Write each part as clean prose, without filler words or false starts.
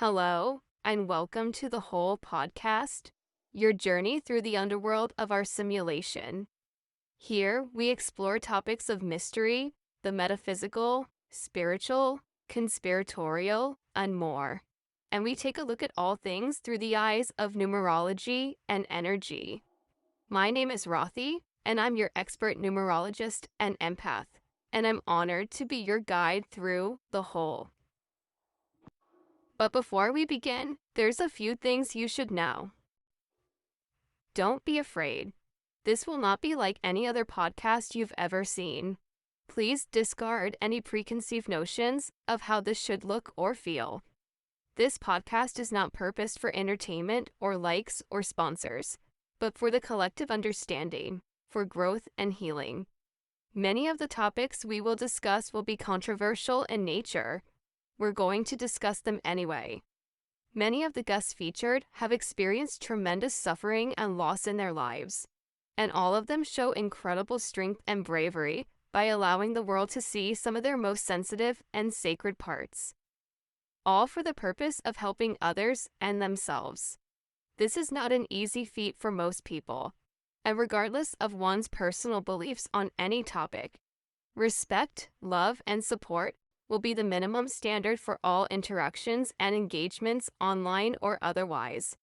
Hello, and welcome to the Whole Podcast, your journey through the underworld of our simulation. Here, we explore topics of mystery, the metaphysical, spiritual, conspiratorial, and more. And we take a look at all things through the eyes of numerology and energy. My name is Rothy, and I'm your expert numerologist and empath, and I'm honored to be your guide through the whole. But before we begin, there's a few things you should know. Don't be afraid. This will not be like any other podcast you've ever seen. Please discard any preconceived notions of how this should look or feel. This podcast is not purposed for entertainment or likes or sponsors, but for the collective understanding, for growth and healing. Many of the topics we will discuss will be controversial in nature. We're going to discuss them anyway. Many of the guests featured have experienced tremendous suffering and loss in their lives, and all of them show incredible strength and bravery by allowing the world to see some of their most sensitive and sacred parts, all for the purpose of helping others and themselves. This is not an easy feat for most people, and regardless of one's personal beliefs on any topic, respect, love, and support will be the minimum standard for all interactions and engagements online or otherwise.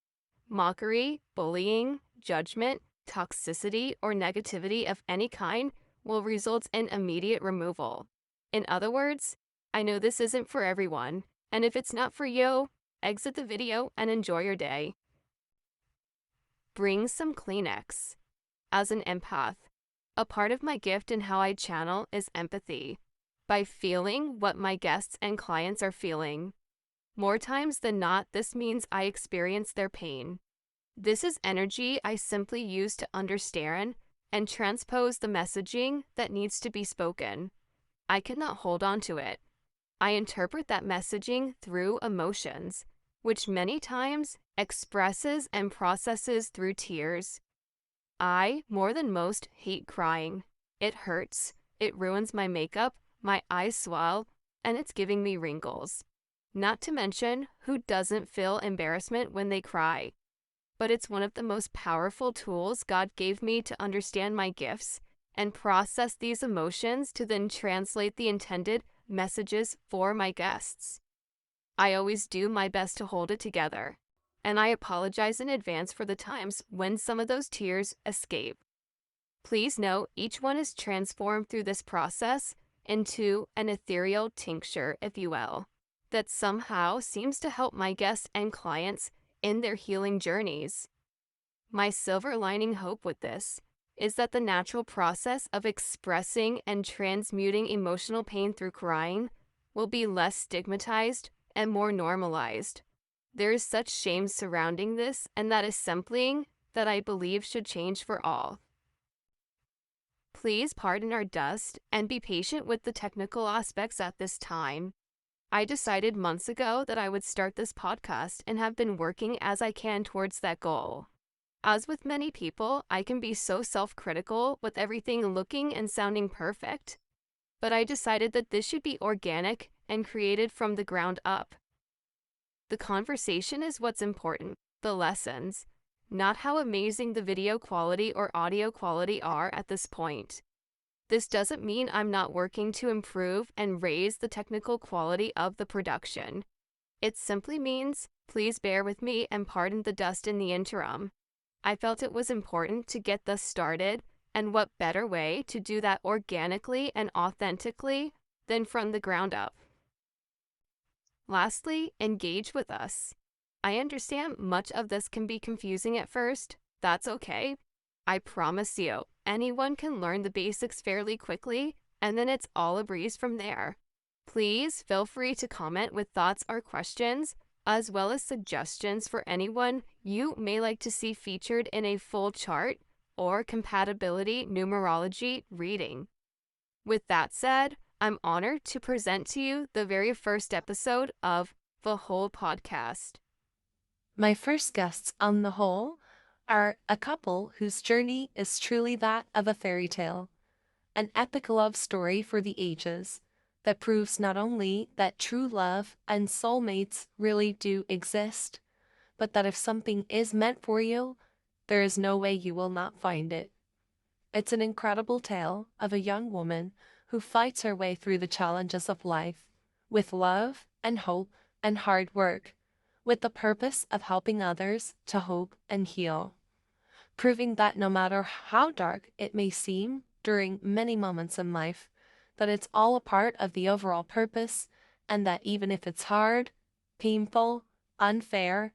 Mockery, bullying, judgment, toxicity, or negativity of any kind will result in immediate removal. In other words, I know this isn't for everyone, and if it's not for you, exit the video and enjoy your day. Bring some Kleenex. As an empath, a part of my gift and how I channel is empathy. By feeling what my guests and clients are feeling. More times than not, this means I experience their pain. This is energy I simply use to understand and transpose the messaging that needs to be spoken. I cannot hold on to it. I interpret that messaging through emotions, which many times expresses and processes through tears. I, more than most, hate crying. It hurts. It ruins my makeup. My eyes swell, and it's giving me wrinkles. Not to mention, who doesn't feel embarrassment when they cry? But it's one of the most powerful tools God gave me to understand my gifts and process these emotions to then translate the intended messages for my guests. I always do my best to hold it together, and I apologize in advance for the times when some of those tears escape. Please note, each one is transformed through this process into an ethereal tincture, if you will, that somehow seems to help my guests and clients in their healing journeys. My silver lining hope with this is that the natural process of expressing and transmuting emotional pain through crying will be less stigmatized and more normalized. There is such shame surrounding this, and that is something that I believe should change for all. Please pardon our dust and be patient with the technical aspects at this time. I decided months ago that I would start this podcast and have been working as I can towards that goal. As with many people, I can be so self-critical with everything looking and sounding perfect, but I decided that this should be organic and created from the ground up. The conversation is what's important, the lessons, not how amazing the video quality or audio quality are at this point. This doesn't mean I'm not working to improve and raise the technical quality of the production. It simply means, please bear with me and pardon the dust in the interim. I felt it was important to get this started, and what better way to do that organically and authentically than from the ground up. Lastly, engage with us. I understand much of this can be confusing at first. That's okay. I promise you, anyone can learn the basics fairly quickly, and then it's all a breeze from there. Please feel free to comment with thoughts or questions, as well as suggestions for anyone you may like to see featured in a full chart or compatibility numerology reading. With that said, I'm honored to present to you the very first episode of The Whole Podcast. My first guests on The Whole are a couple whose journey is truly that of a fairy tale, an epic love story for the ages. that proves not only that true love and soulmates really do exist, but that if something is meant for you, there is no way you will not find it. It's an incredible tale of a young woman who fights her way through the challenges of life with love and hope and hard work, with the purpose of helping others to hope and heal, proving that no matter how dark it may seem during many moments in life, that it's all a part of the overall purpose, and that even if it's hard, painful, unfair,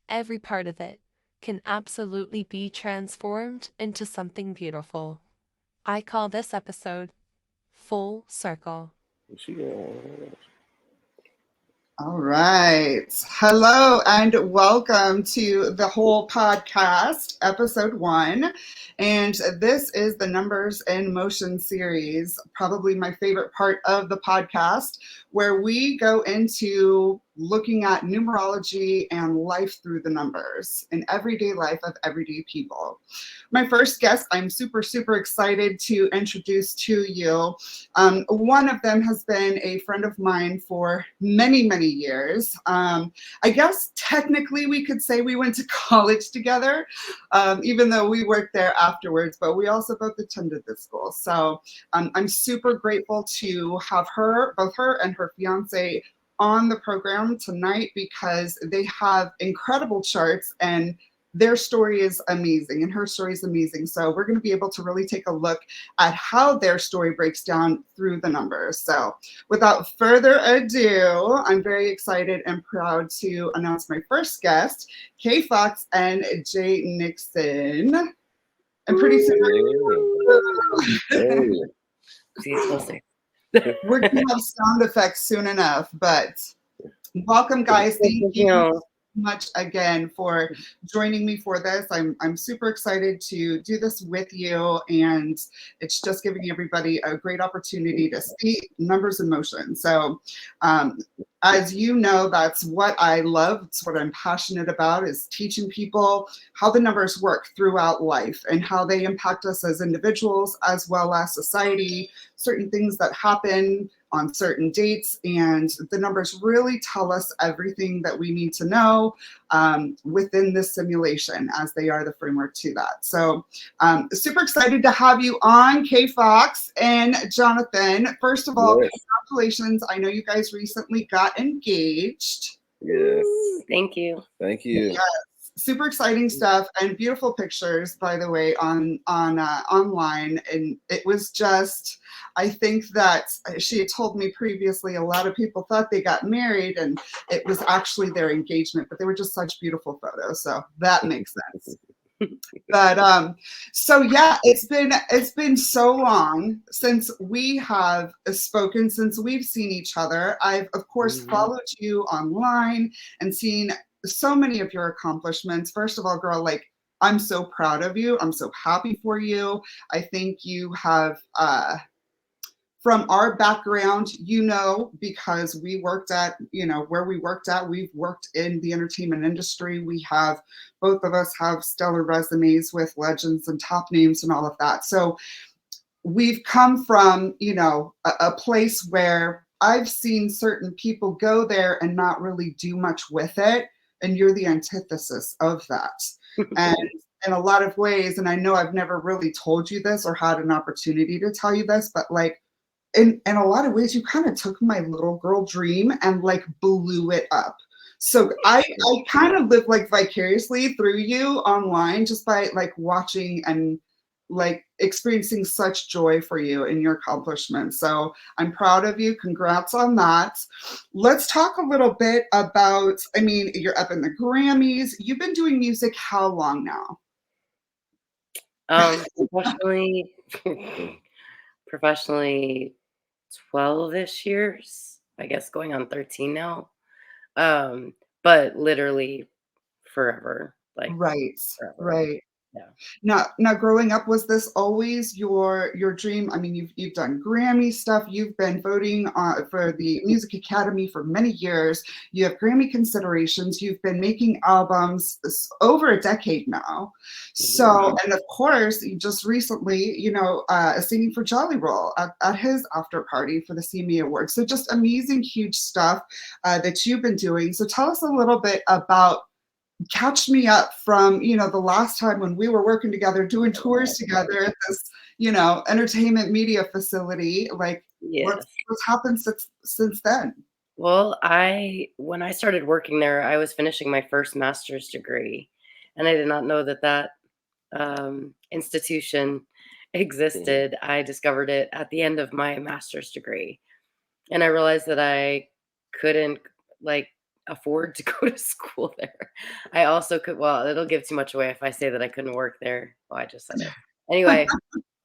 every part of it can absolutely be transformed into something beautiful. I call this episode Full Circle. All right. Hello and welcome to the whole podcast, episode 1. And this is the Numbers in Motion series, probably my favorite part of the podcast, where we go into looking at numerology and life through the numbers in everyday life of everyday people. My first guest, I'm super, super excited to introduce to you. One of them has been a friend of mine for many, many years. I guess technically we could say we went to college together, even though we worked there afterwards, but we also both attended this school. So I'm super grateful to have her, both her and her fiance, on the program tonight because they have incredible charts and their story is amazing and her story is amazing. So we're going to be able to really take a look at how their story breaks down through the numbers. So without further ado, I'm very excited and proud to announce my first guest, Kay Fox and Jay Nixon. And pretty soon, we're going to have sound effects soon enough, but welcome, guys. Thank you so much again for joining me for this. I'm super excited to do this with you, and it's just giving everybody a great opportunity to see numbers in motion. So as you know, that's what I love. It's what I'm passionate about, is teaching people how the numbers work throughout life and how they impact us as individuals as well as society, certain things that happen on certain dates, and the numbers really tell us everything that we need to know within this simulation, as they are the framework to that. So super excited to have you on, Kay Fox and Jonathan. First of all, congratulations. I know you guys recently got engaged. Yes. Thank you. Thank you. Yes. Super exciting stuff and beautiful pictures, by the way, on online. And it was just, I think that she had told me previously, a lot of people thought they got married and it was actually their engagement, but they were just such beautiful photos. So that makes sense. But so yeah, it's been so long since we have spoken, since we've seen each other. I've of course followed you online and seen so many of your accomplishments. First of all, girl, like, I'm so proud of you. I'm so happy for you. I think you have from our background, you know, because we worked at, you know, where we worked at, we've worked in the entertainment industry. We have, both of us have stellar resumes with legends and top names and all of that. So we've come from, you know, a place where I've seen certain people go there and not really do much with it. And you're the antithesis of that. And in a lot of ways, and I know I've never really told you this or had an opportunity to tell you this, but like, in a lot of ways, you kind of took my little girl dream and like blew it up. So I kind of live like vicariously through you online just by like watching and like experiencing such joy for you in your accomplishments. So I'm proud of you. Congrats on that. Let's talk a little bit about, I mean, you're up in the Grammys. You've been doing music how long now? Professionally 12-ish years, I guess, going on 13 now. But literally forever. Like Right, forever. right. Yeah. Now, growing up, was this always your dream? I mean, you've done Grammy stuff. You've been voting for the Music Academy for many years. You have Grammy considerations. You've been making albums over a decade now. So, and of course, you just recently, singing for Jolly Roll at his after party for the CME Awards. So, just amazing, huge stuff that you've been doing. So, tell us a little bit about catch me up from the last time when we were working together doing tours together at this entertainment media facility. Like what's Yes. happened since then? Well, when I started working there, I was finishing my first master's degree, and I did not know that institution existed. I discovered it at the end of my master's degree, and I realized that I couldn't like afford to go to school there. I also could. Well, it'll give too much away if I say that I couldn't work there. Oh, I just said it. Anyway,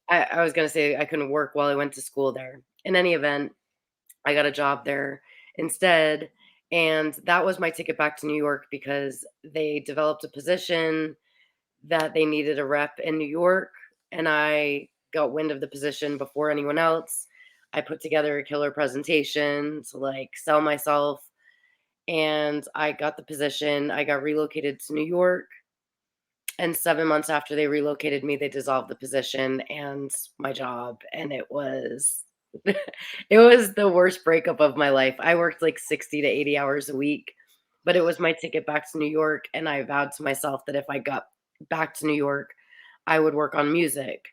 I was gonna say I couldn't work while I went to school there. In any event, I got a job there instead, and that was my ticket back to New York because they developed a position that they needed a rep in New York, and I got wind of the position before anyone else. I put together a killer presentation to like sell myself, and I got the position. I got relocated to New York, and 7 months after they relocated me, they dissolved the position and my job, and it was it was the worst breakup of my life. I worked like 60 to 80 hours a week, but it was my ticket back to New York, and I vowed to myself that if I got back to New York, I would work on music.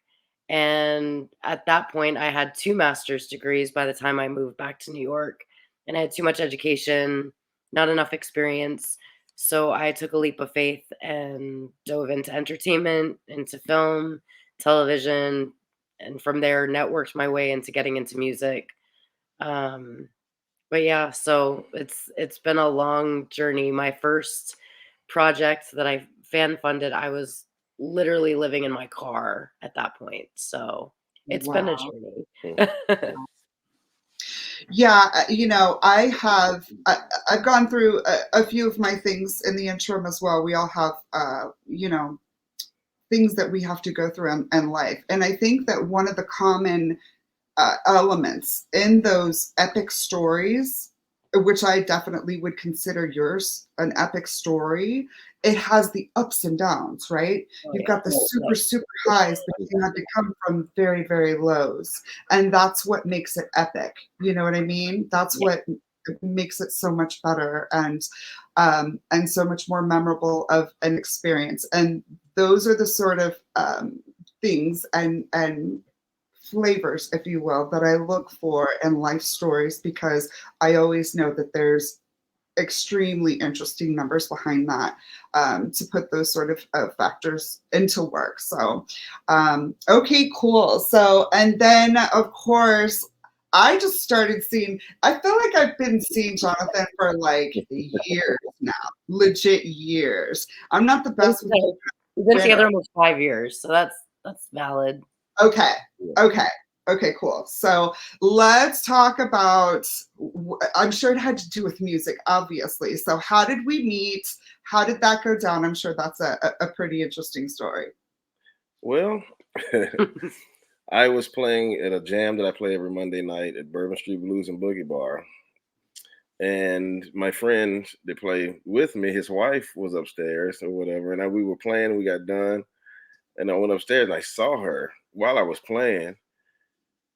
And at that point, I had 2 master's degrees by the time I moved back to New York, and I had too much education, not enough experience. So I took a leap of faith and dove into entertainment, into film, television, and from there networked my way into getting into music. Um, but yeah, so it's been a long journey. My first project that I fan funded, I was literally living in my car at that point. So it's been a Wow. journey. Yeah, I've gone through a few of my things in the interim as well. We all have things that we have to go through in life, and I think that one of the common elements in those epic stories, which I definitely would consider yours an epic story. It has the ups and downs, right? Oh, You've yeah. got the super, super highs, but you had to come from very, very lows. And that's what makes it epic. You know what I mean? That's Yeah. what makes it so much better and so much more memorable of an experience. And those are the sort of things and flavors, if you will, that I look for in life stories because I always know that there's extremely interesting numbers behind that to put those sort of factors into work. So, okay, cool. So, and then of course, I just started seeing, I feel like I've been seeing Jonathan for like years now, legit years. I'm not the best with We've been when together almost 5 years, so that's valid. Okay. Okay. Okay, cool. So let's talk about, I'm sure it had to do with music, obviously. So how did we meet? How did that go down? I'm sure that's a pretty interesting story. Well, I was playing at a jam that I play every Monday night at Bourbon Street Blues and Boogie Bar. And my friend that played with me, his wife was upstairs or whatever. And we were playing, we got done. And I went upstairs and I saw her while I was playing.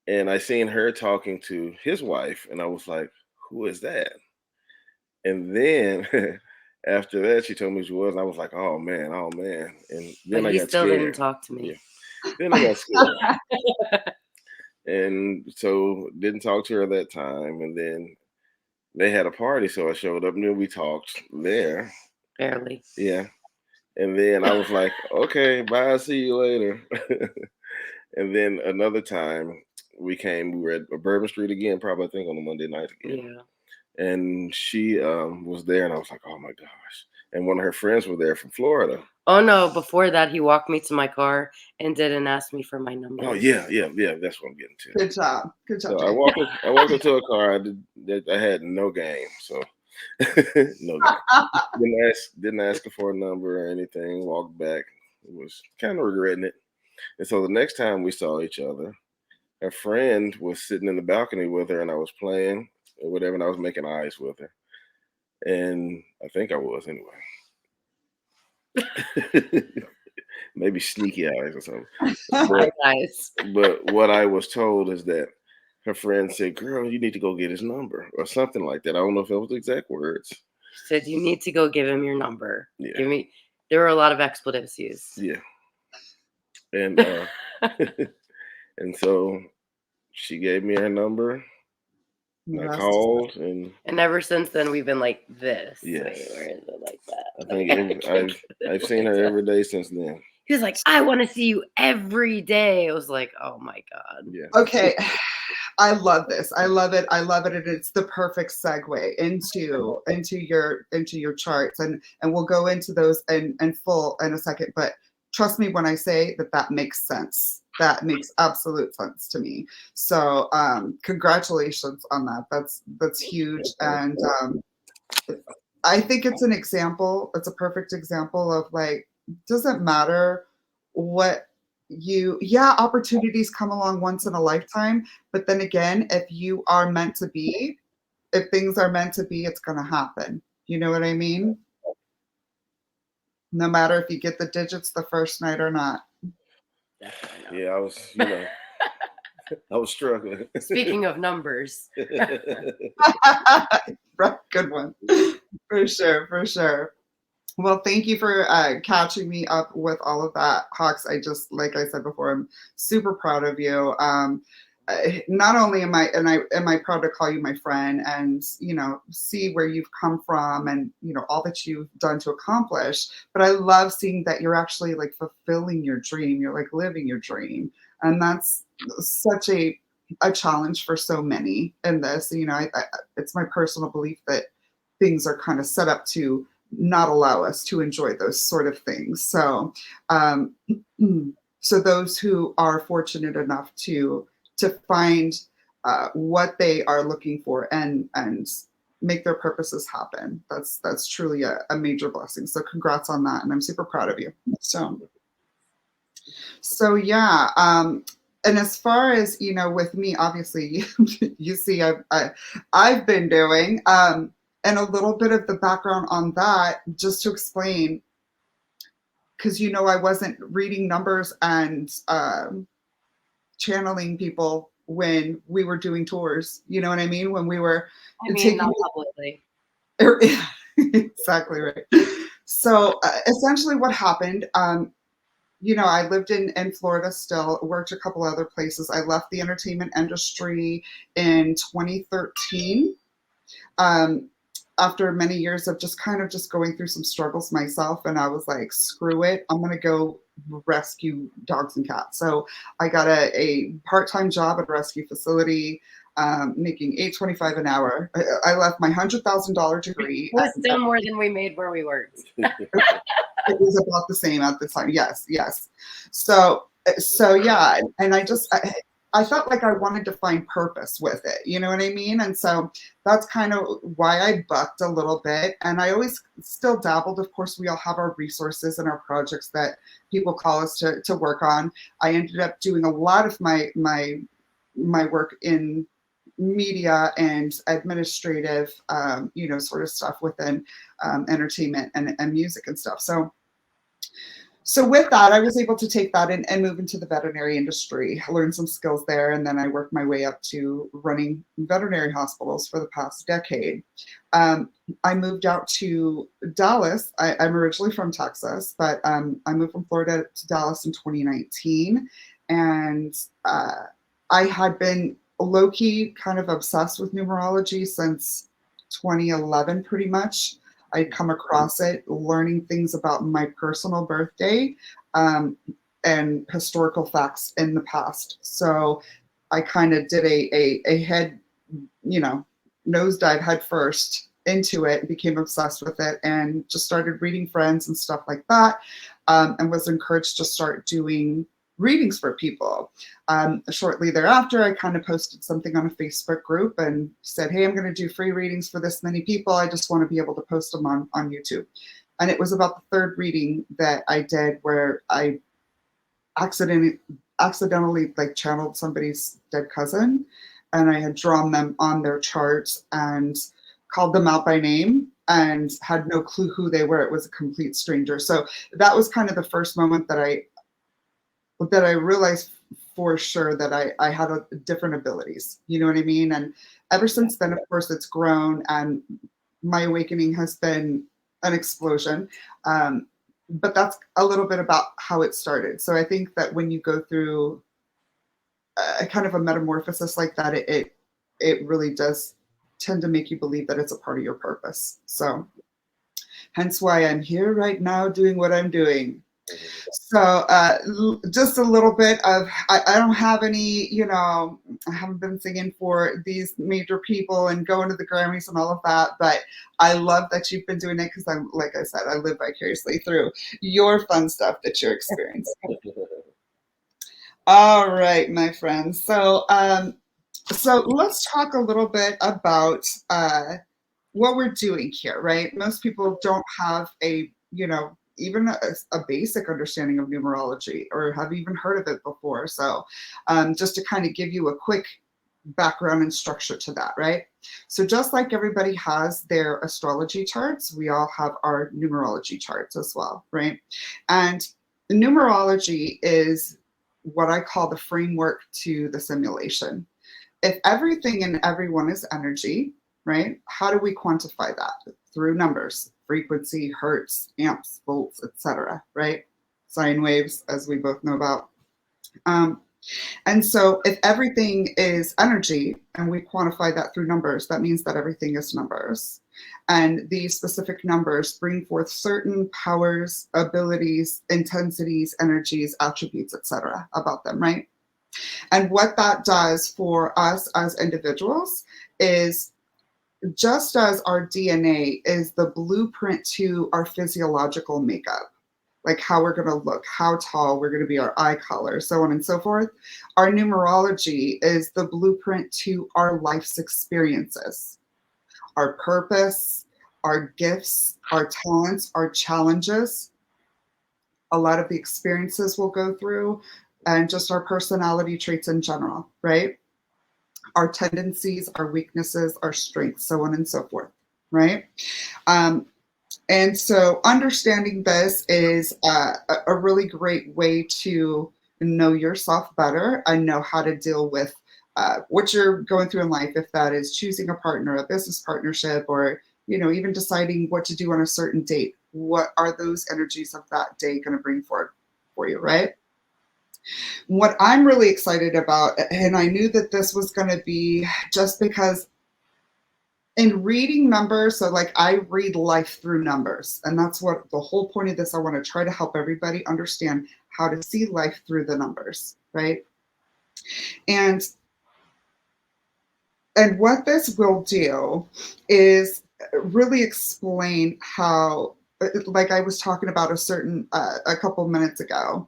And I seen her talking to his wife. And I was like, who is that? And then after that, she told me who she was. And I was like, oh man, oh man. And then But I he got still didn't scared. talk to Yeah. me. Then I got scared. And so didn't talk to her that time. And then they had a party, so I showed up and then we talked there. Barely. Yeah. And then I was like, okay, bye, see you later. And then another time we were at Bourbon Street again, probably I think on a Monday night again. Yeah. And she was there and I was like, oh my gosh. And one of her friends were there from Florida. Oh no, before that he walked me to my car and didn't ask me for my number. Oh yeah, that's what I'm getting to. Good job. Good job, So Jake. I walked into a car. I had no game, so no game. Didn't ask her for a number or anything. Walked back. was kind of regretting it. And so the next time we saw each other, her friend was sitting in the balcony with her, and I was playing or whatever, and I was making eyes with her. And I think I was anyway. Maybe sneaky eyes or something. Hi, guys. But what I was told is that her friend said, "Girl, you need to go get his number," or something like that. I don't know if that was the exact words. She said, "You need to go give him your number." Yeah. Give me. There were a lot of expletives used. Yeah. And and so she gave me her number. And I called, and ever since then we've been like this. Yes. Wait, where is it like that? I think I've seen her every day since then. He was like, "I want to see you every day." I was like, "Oh my God." Yeah. Okay. I love this. I love it. I love it. And it's the perfect segue into your charts. And we'll go into those in full in a second. But trust me when I say that makes sense. That makes absolute sense to me. So congratulations on that. That's huge. And I think it's an example. It's a perfect example of like, doesn't matter what opportunities come along once in a lifetime. But then again, if you are meant to be, if things are meant to be, it's going to happen. You know what I mean? No matter if you get the digits the first night or not. Definitely Yeah, I was, I was struggling. Speaking of numbers. Right, good one. For sure. Well, thank you for catching me up with all of that, Hawks. I just, like I said before, I'm super proud of you. Not only am I proud to call you my friend and, see where you've come from and, all that you've done to accomplish, but I love seeing that you're actually like fulfilling your dream. You're like living your dream. And that's such a challenge for so many in this. It's my personal belief that things are kind of set up to not allow us to enjoy those sort of things. So, so those who are fortunate enough to find what they are looking for and make their purposes happen, that's truly a major blessing. So congrats on that, and I'm super proud of you. So yeah. And as far as with me, obviously, you see, I've been doing. And a little bit of the background on that, just to explain, because I wasn't reading numbers and channeling people when we were doing tours. You know what I mean? When we were not publicly. Exactly right. So essentially, what happened? I lived in Florida still, worked a couple other places. I left the entertainment industry in 2013. After many years of just going through some struggles myself, and I was like, screw it, I'm going to go rescue dogs and cats. So I got a part-time job at a rescue facility, making $8.25 an hour. I left my $100,000 degree. It was still more than we made where we worked. It was about the same at the time. Yes. So yeah, and I felt like I wanted to find purpose with it. You know what I mean? And so that's kind of why I bucked a little bit. And I always still dabbled. Of course, we all have our resources and our projects that people call us to work on. I ended up doing a lot of my work in media and administrative, sort of stuff within entertainment and music and stuff. So with that, I was able to take that and move into the veterinary industry, learn some skills there, and then I worked my way up to running veterinary hospitals for the past decade. I moved out to Dallas. I'm originally from Texas, but I moved from Florida to Dallas in 2019, and I had been low-key kind of obsessed with numerology since 2011, pretty much. I'd come across it, learning things about my personal birthday and historical facts in the past. So I kind of did a head, nosedive head first into it, became obsessed with it, and just started reading friends and stuff like that, and was encouraged to start doing readings for people. Shortly thereafter, I kind of posted something on a Facebook group and said, hey, I'm going to do free readings for this many people. I just want to be able to post them on YouTube. And it was about the third reading that I did where I accidentally like channeled somebody's dead cousin, and I had drawn them on their charts and called them out by name and had no clue who they were. It was a complete stranger. So that was kind of the first moment that I realized for sure that I had different abilities. You know what I mean? And ever since then, of course, it's grown, and my awakening has been an explosion. But that's a little bit about how it started. So I think that when you go through a kind of a metamorphosis like that, it really does tend to make you believe that it's a part of your purpose. So hence why I'm here right now doing what I'm doing. So just a little bit of, I don't have any, I haven't been singing for these major people and going to the Grammys and all of that, but I love that you've been doing it because I'm, like I said, I live vicariously through your fun stuff that you're experiencing. All right, my friends. So let's talk a little bit about what we're doing here, right? Most people don't have even a basic understanding of numerology or have even heard of it before. So just to kind of give you a quick background and structure to that, right? So just like everybody has their astrology charts, we all have our numerology charts as well, right? And numerology is what I call the framework to the simulation. If everything and everyone is energy, right? How do we quantify that? Through numbers, frequency, hertz, amps, volts, etc., right? Sine waves, as we both know about. And so if everything is energy and we quantify that through numbers, that means that everything is numbers. And these specific numbers bring forth certain powers, abilities, intensities, energies, attributes, etc. about them, right? And what that does for us as individuals is, just as our DNA is the blueprint to our physiological makeup, like how we're going to look, how tall we're going to be, our eye color, so on and so forth, our numerology is the blueprint to our life's experiences, our purpose, our gifts, our talents, our challenges, a lot of the experiences we'll go through, and just our personality traits in general, right? Our tendencies, our weaknesses, our strengths, so on and so forth, right? And so understanding this is a really great way to know yourself better and know how to deal with what you're going through in life, if that is choosing a partner, a business partnership, or even deciding what to do on a certain date. What are those energies of that day going to bring forward for you, right? What I'm really excited about, and I knew that this was going to be just because in reading numbers, so like I read life through numbers, and that's what the whole point of this, I want to try to help everybody understand how to see life through the numbers, right? And what this will do is really explain how, like I was talking about a couple minutes ago,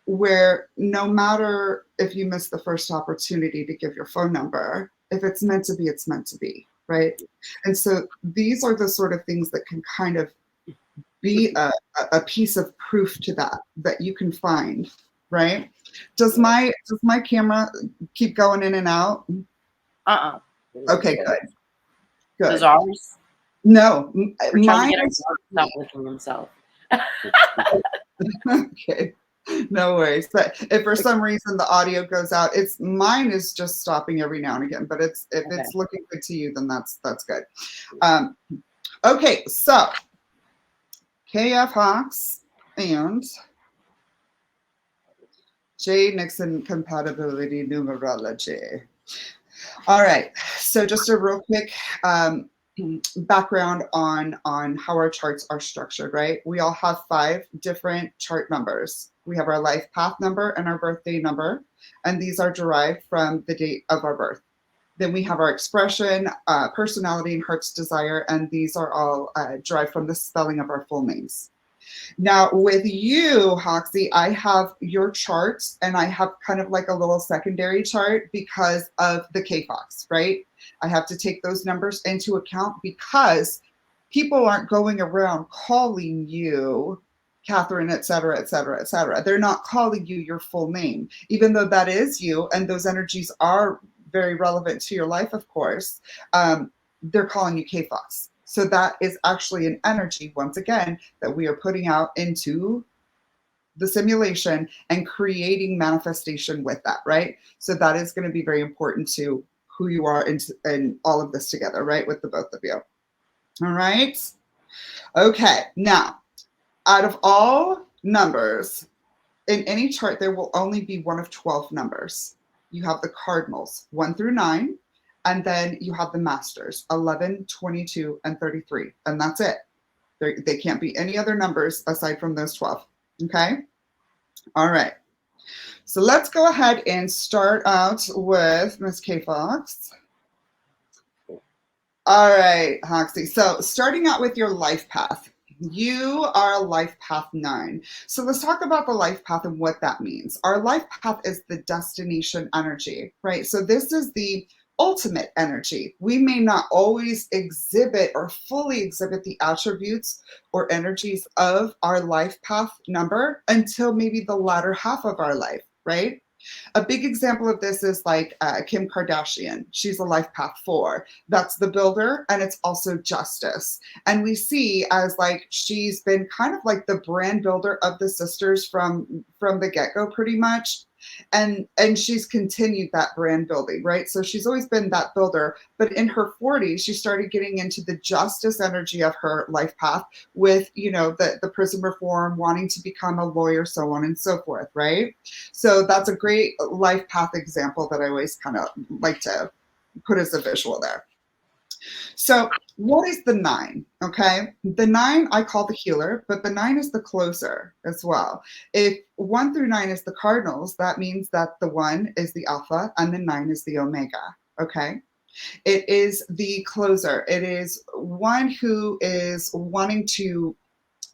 where no matter if you miss the first opportunity to give your phone number, if it's meant to be, it's meant to be, right? And so these are the sort of things that can kind of be a piece of proof to that you can find, right? Does my camera keep going in and out? Okay, good. Does ours? No, We're trying mine to get is our stop licking himself. okay. No worries. But if for some reason the audio goes out, mine is just stopping every now and again. But if it's looking good to you, then that's good. Okay, so KF Hawks and J Nixon compatibility numerology. All right. So just a real quick background on how our charts are structured, right? We all have 5 different chart numbers. We have our life path number and our birthday number, and these are derived from the date of our birth. Then we have our expression, personality, and heart's desire, and these are all derived from the spelling of our full names. Now, with you, Hoxie, I have your chart and I have kind of like a little secondary chart because of the KFOX, right? I have to take those numbers into account because people aren't going around calling you Catherine, et cetera, et cetera, et cetera. They're not calling you your full name, even though that is you and those energies are very relevant to your life, of course. They're calling you KFOX. So that is actually an energy, once again, that we are putting out into the simulation and creating manifestation with that, right? So that is going to be very important to who you are and all of this together, right? With the both of you. All right. Okay. Now, out of all numbers in any chart, there will only be one of 12 numbers. You have the cardinals, 1 through 9, and then you have the masters, 11, 22, and 33. And that's it. They can't be any other numbers aside from those 12. Okay? All right. So let's go ahead and start out with Miss K Fox. All right, Hoxie. So starting out with your life path. You are a life path 9. So let's talk about the life path and what that means. Our life path is the destination energy, right? So this is the ultimate energy. We may not always exhibit or fully exhibit the attributes or energies of our life path number until maybe the latter half of our life, right? A big example of this is like Kim Kardashian. She's a life path 4. That's the builder, and it's also justice. And we see as like she's been kind of like the brand builder of the sisters from the get-go pretty much. And she's continued that brand building, right? So she's always been that builder, but in her 40s she started getting into the justice energy of her life path with, you know, the prison reform, wanting to become a lawyer, so on and so forth, right? So that's a great life path example that I always kind of like to put as a visual there. So what is the 9? Okay. The 9 I call the healer, but the 9 is the closer as well. If 1 through 9 is the cardinals, that means that the 1 is the alpha and the 9 is the omega. Okay. It is the closer. It is one who is wanting to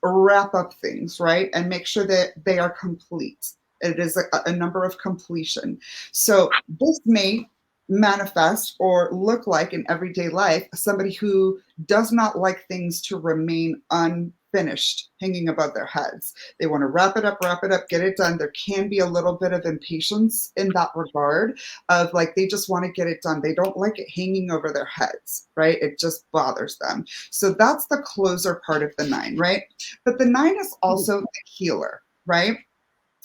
wrap up things, right? And make sure that they are complete. It is a number of completion. So this may manifest or look like in everyday life somebody who does not like things to remain unfinished, hanging above their heads. They want to wrap it up, get it done. There can be a little bit of impatience in that regard of like they just want to get it done. They don't like it hanging over their heads, right? It just bothers them. So that's the closer part of the 9, right? But the 9 is also the healer, right?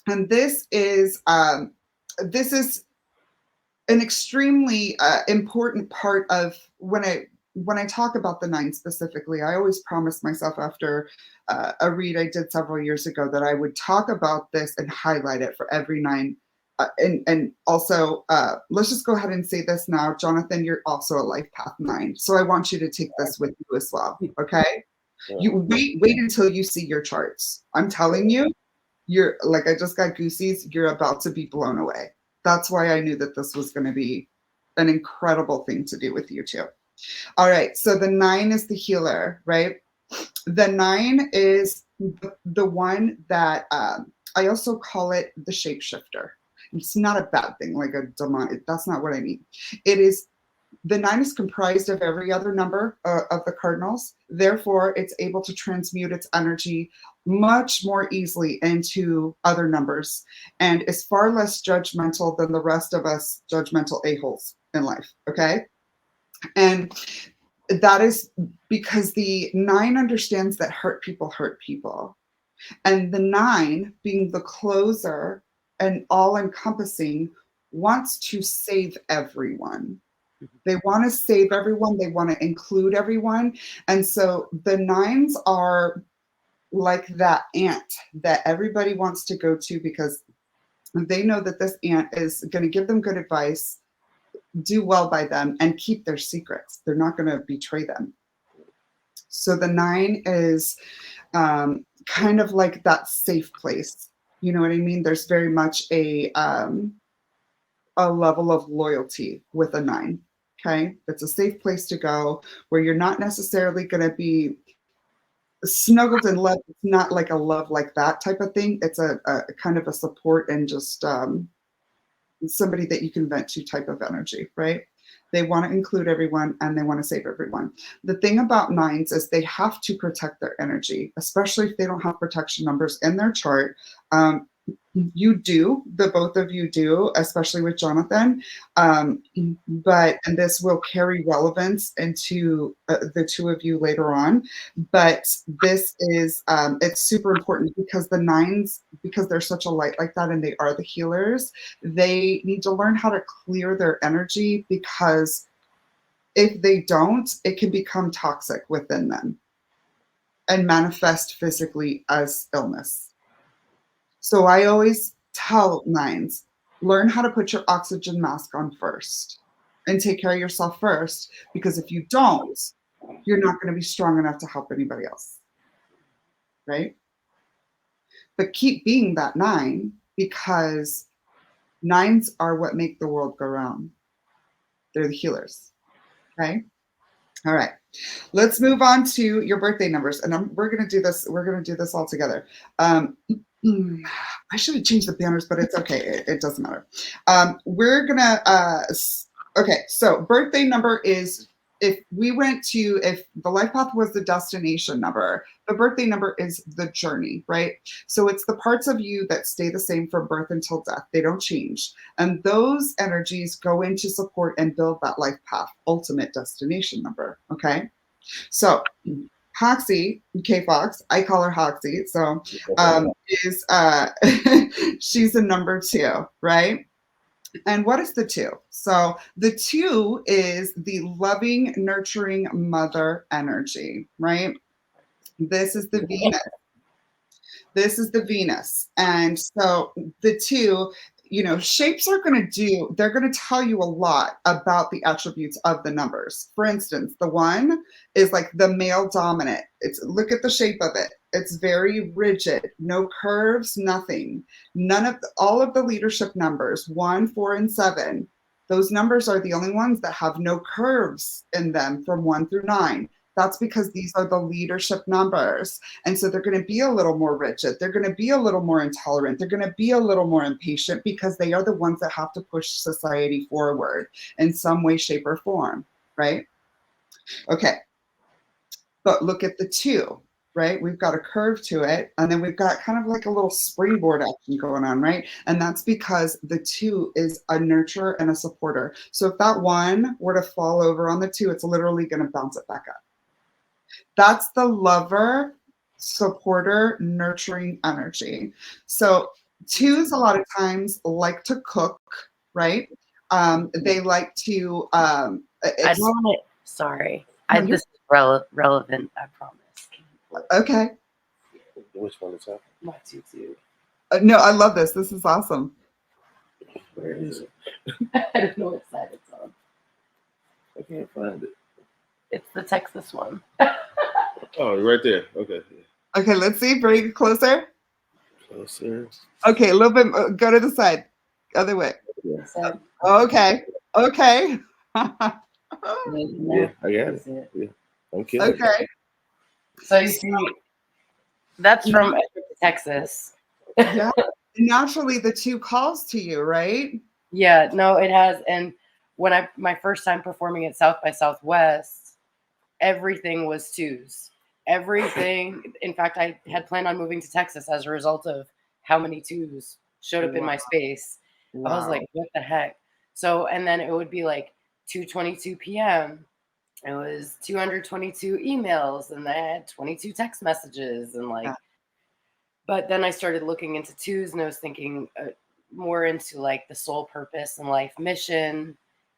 And this is an extremely important part of when I talk about the 9 specifically. I always promised myself after a read I did several years ago that I would talk about this and highlight it for every 9. And also, let's just go ahead and say this now, Jonathan. You're also a life path 9, so I want you to take this with you as well. Okay. You wait until you see your charts. I'm telling you, you're like, I just got goosies. You're about to be blown away. That's why I knew that this was going to be an incredible thing to do with you too. All right. So the 9 is the healer, right? The 9 is the one that I also call it the shapeshifter. It's not a bad thing, like a demon. That's not what I mean. It is the 9 is comprised of every other number of the cardinals. Therefore, it's able to transmute its energy much more easily into other numbers and is far less judgmental than the rest of us judgmental a-holes in life. Okay. And that is because the 9 understands that hurt people. And the 9, being the closer and all encompassing, wants to save everyone. They want to save everyone. They want to include everyone. And so the 9s are like that ant that everybody wants to go to because they know that this ant is going to give them good advice, do well by them, and keep their secrets. They're not going to betray them. So the 9 is kind of like that safe place. You know what I mean? There's very much a level of loyalty with a 9. Okay. It's a safe place to go where you're not necessarily going to be snuggled in love. It's not like a love like that type of thing. It's a kind of a support and just somebody that you can vent to type of energy, right? They want to include everyone and they want to save everyone. The thing about nines is they have to protect their energy, especially if they don't have protection numbers in their chart. You do, the both of you do, especially with Jonathan. And this will carry relevance into the two of you later on. But this is, it's super important because the nines, because they're such a light like that and they are the healers, they need to learn how to clear their energy, because if they don't, it can become toxic within them and manifest physically as illness. So I always tell nines, learn how to put your oxygen mask on first and take care of yourself first, because if you don't, you're not going to be strong enough to help anybody else. Right? But keep being that nine, because nines are what make the world go round. They're the healers. Okay? All right. Let's move on to your birthday numbers, and we're gonna do this. We're gonna do this all together. I should have changed the banners, but it's okay. It doesn't matter. We're gonna. Okay. So birthday number is, if the life path was the destination number, the birthday number is the journey, right? So it's the parts of you that stay the same from birth until death. They don't change. And those energies go in to support and build that life path, ultimate destination number. Okay. So Hoxie, K Fox, I call her Hoxie. So is she's a number 2, right? And what is the 2? So the 2 is the loving, nurturing mother energy, right? This is the Venus. This is the Venus. And so the 2, shapes are they're going to tell you a lot about the attributes of the numbers. For instance, the 1 is like the male dominant. Look at the shape of it. It's very rigid, no curves, nothing. All of the leadership numbers, 1, 4, and 7, those numbers are the only ones that have no curves in them from 1 through 9. That's because these are the leadership numbers. And so they're going to be a little more rigid. They're going to be a little more intolerant. They're going to be a little more impatient, because they are the ones that have to push society forward in some way, shape, or form, right? Okay. But look at the 2, right? We've got a curve to it, and then we've got kind of like a little springboard action going on, right? And that's because the 2 is a nurturer and a supporter. So if that 1 were to fall over on the 2, it's literally going to bounce it back up. That's the lover, supporter, nurturing energy. So 2s a lot of times like to cook, right? They like to. I don't want to. Sorry, No, this is relevant. I promise. Okay. Which one is that? My tutu. No, I love this. This is awesome. Where is it? I don't know what side it's on. I can't find it. It's the Texas one. Oh, right there. Okay. Okay, let's see. Bring it closer. Closer. Okay, a little bit. Go to the side. Other way. Yeah. Okay. Okay. Yeah, I got it. Yeah. I'm kidding. Okay. So you see, that's from Texas. Yeah. Naturally, the 2 calls to you, right? Yeah, no, it has. And when my first time performing at South by Southwest, everything was 2s. Everything. In fact, I had planned on moving to Texas as a result of how many 2s showed up in my space. Wow. I was like, what the heck? So, and then it would be like 2:22 p.m. It was 222 emails, and I had 22 text messages, and like. Yeah. But then I started looking into 2s, and I was thinking more into like the soul purpose and life mission,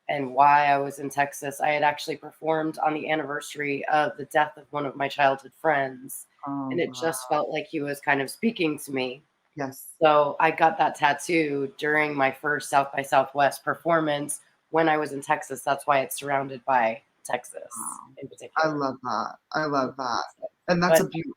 and why I was in Texas. I had actually performed on the anniversary of the death of one of my childhood friends, and it just felt like he was kind of speaking to me. Yes. So I got that tattoo during my first South by Southwest performance when I was in Texas. That's why it's surrounded by Texas in particular. I love that. I love that. And that's a beautiful.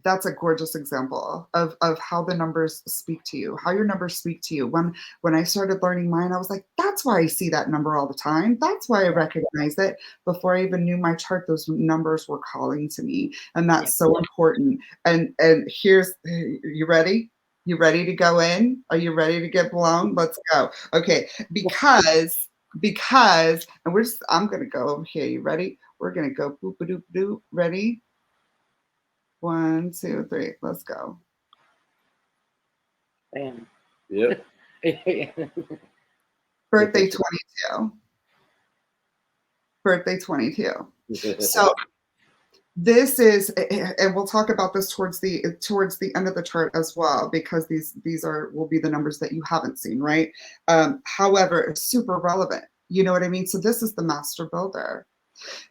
That's a gorgeous example of how the numbers speak to you, how your numbers speak to you. When I started learning mine, I was like, that's why I see that number all the time. That's why I recognize it. Before I even knew my chart, those numbers were calling to me. And Yeah. that's so important. And here's, you ready? You ready to go in? Are you ready to get blown? Let's go. Okay, because and I'm gonna go over here. You ready? We're gonna go boop a doop doop. Ready? 1, 2, 3. Let's go. Bam. Yep. Birthday 22. Birthday 22. So this is, and we'll talk about this towards the end of the chart as well, because these will be the numbers that you haven't seen, right? However, super relevant. You know what I mean? So this is the master builder.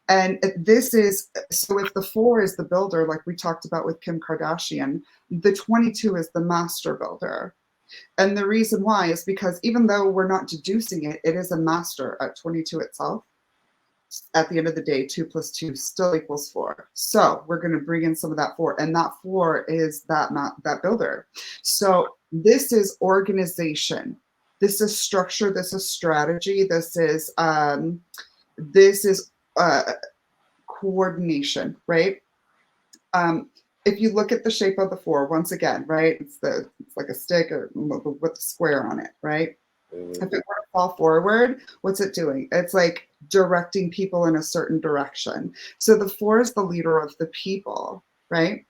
And this is, so if the 4 is the builder, like we talked about with Kim Kardashian, the 22 is the master builder. And the reason why is because even though we're not deducing it, it is a master at 22 itself. At the end of the day, 2 plus 2 still equals 4. So we're going to bring in some of that 4, and that 4 is that builder. So this is organization. This is structure. This is strategy. This is coordination, right? If you look at the shape of the 4, once again, right, it's like a stick or with a square on it, right? If it were to fall forward, what's it doing? It's like directing people in a certain direction. So the 4 is the leader of the people, right?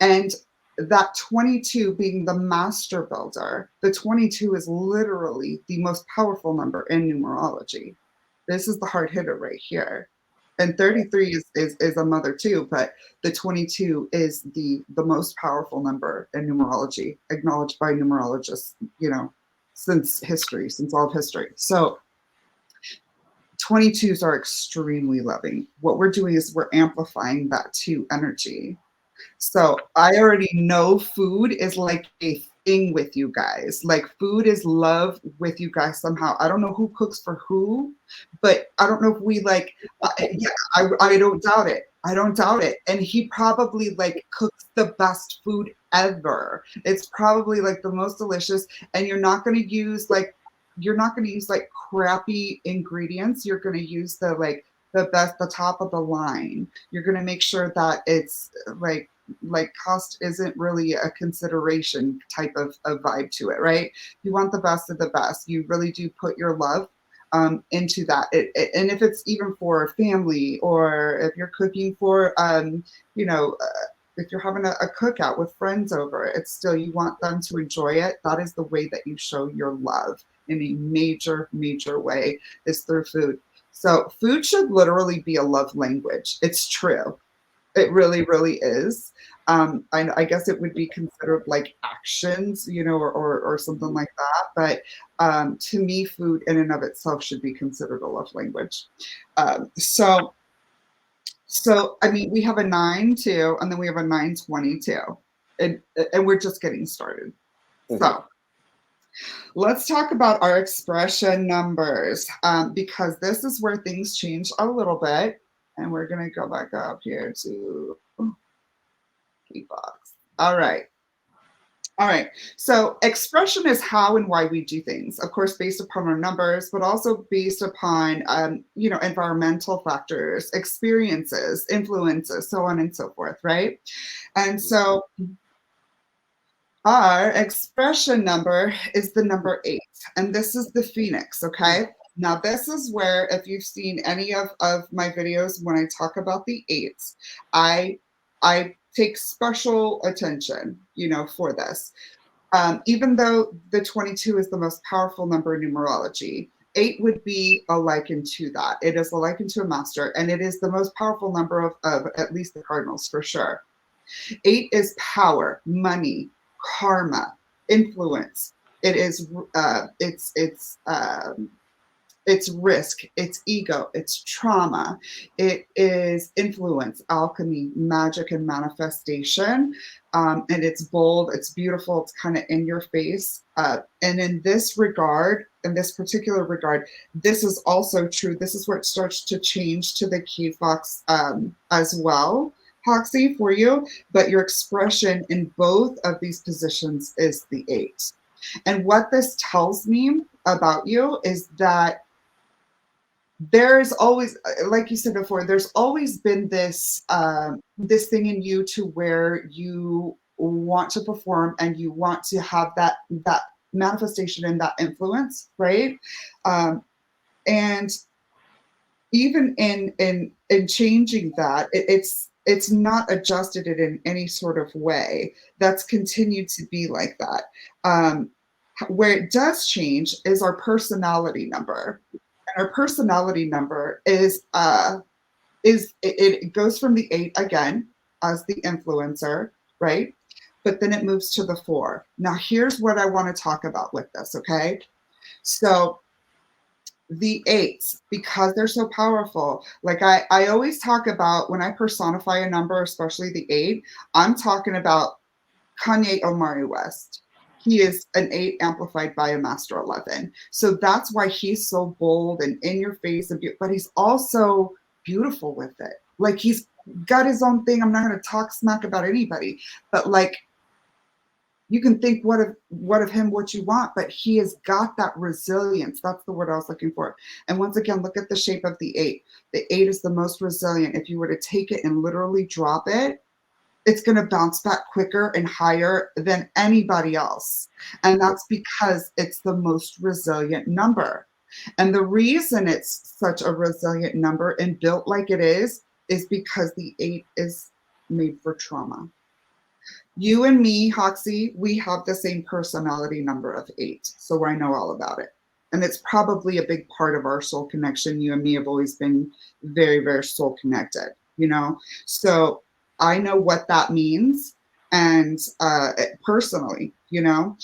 And that 22 being the master builder, the 22 is literally the most powerful number in numerology. This is the hard hitter right here. And 33 is a mother too, but the 22 is the most powerful number in numerology, acknowledged by numerologists, since all of history. So 22s are extremely loving. What we're doing is we're amplifying that 2 energy. So I already know food is like a thing with you guys. Like food is love with you guys somehow. I don't know who cooks for who, but I don't know if we like, I don't doubt it. I don't doubt it. And he probably like cooks the best food ever. It's probably like the most delicious. And you're not going to use like crappy ingredients. You're going to use the best, the top of the line. You're going to make sure that it's like cost isn't really a consideration type of vibe to it, right? You want the best of the best. You really do put your love into that. And if it's even for a family, or if you're cooking for, if you're having a cookout with friends over, it's still, you want them to enjoy it. That is the way that you show your love in a major, major way, is through food. So food should literally be a love language. It's true. It really, really is. I guess it would be considered like actions, or something like that. But to me, food in and of itself should be considered a love language. So I mean, we have a 9 too, and then we have a 922, and we're just getting started. So let's talk about our expression numbers, because this is where things change a little bit. And we're going to go back up here to key box. All right. So expression is how and why we do things, of course, based upon our numbers, but also based upon, environmental factors, experiences, influences, so on and so forth, right? And so our expression number is the number 8, and this is the Phoenix, okay? Now, this is where, if you've seen any of my videos, when I talk about the 8s, I take special attention, for this. Even though the 22 is the most powerful number in numerology, 8 would be a liken to that. It is a liken to a master, and it is the most powerful number of at least the cardinals, for sure. 8 is power, money, karma, influence. It is it's risk, it's ego, it's trauma, it is influence, alchemy, magic, and manifestation. And it's bold, it's beautiful, it's kind of in your face. And in this regard, in this particular regard, this is also true. This is where it starts to change to the key fox as well. Hoxie, for you, but your expression in both of these positions is the 8. And what this tells me about you is that there's always, like you said before, there's always been this this thing in you to where you want to perform and you want to have that manifestation and that influence, right? And even in changing that, it's not adjusted it in any sort of way. That's continued to be like that. Where it does change is our personality number. Our personality number it goes from the 8 again as the influencer, right? But then it moves to the 4. Now here's what I want to talk about with this, okay? So the 8s, because they're so powerful, like I always talk about when I personify a number, especially the 8, I'm talking about Kanye Omari West. He is an 8 amplified by a master 11. So that's why he's so bold and in your face, but he's also beautiful with it. Like he's got his own thing. I'm not going to talk smack about anybody, but like you can think what of him what you want, but he has got that resilience. That's the word I was looking for. And once again, look at the shape of the 8. The 8 is the most resilient. If you were to take it and literally drop it, it's going to bounce back quicker and higher than anybody else. And that's because it's the most resilient number. And the reason it's such a resilient number and built like it is because the 8 is made for trauma. You and me, Hoxie, we have the same personality number of 8. So I know all about it. And it's probably a big part of our soul connection. You and me have always been very, very soul connected, you know? So I know what that means, and personally, you know,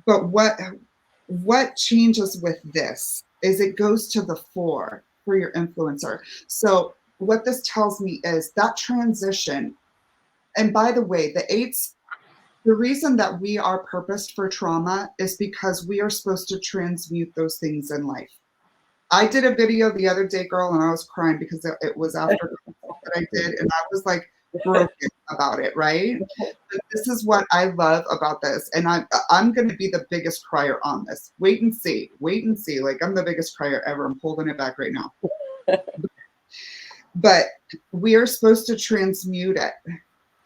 but what changes with this is it goes to the 4 for your influencer. So what this tells me is that transition. And by the way, the 8s, the reason that we are purposed for trauma is because we are supposed to transmute those things in life. I did a video the other day, girl, and I was crying because it was after that I did, and I was like broken about it, right? But this is what I love about this, and I'm going to be the biggest crier on this. Wait and see. Like I'm the biggest crier ever. I'm holding it back right now. But we are supposed to transmute it.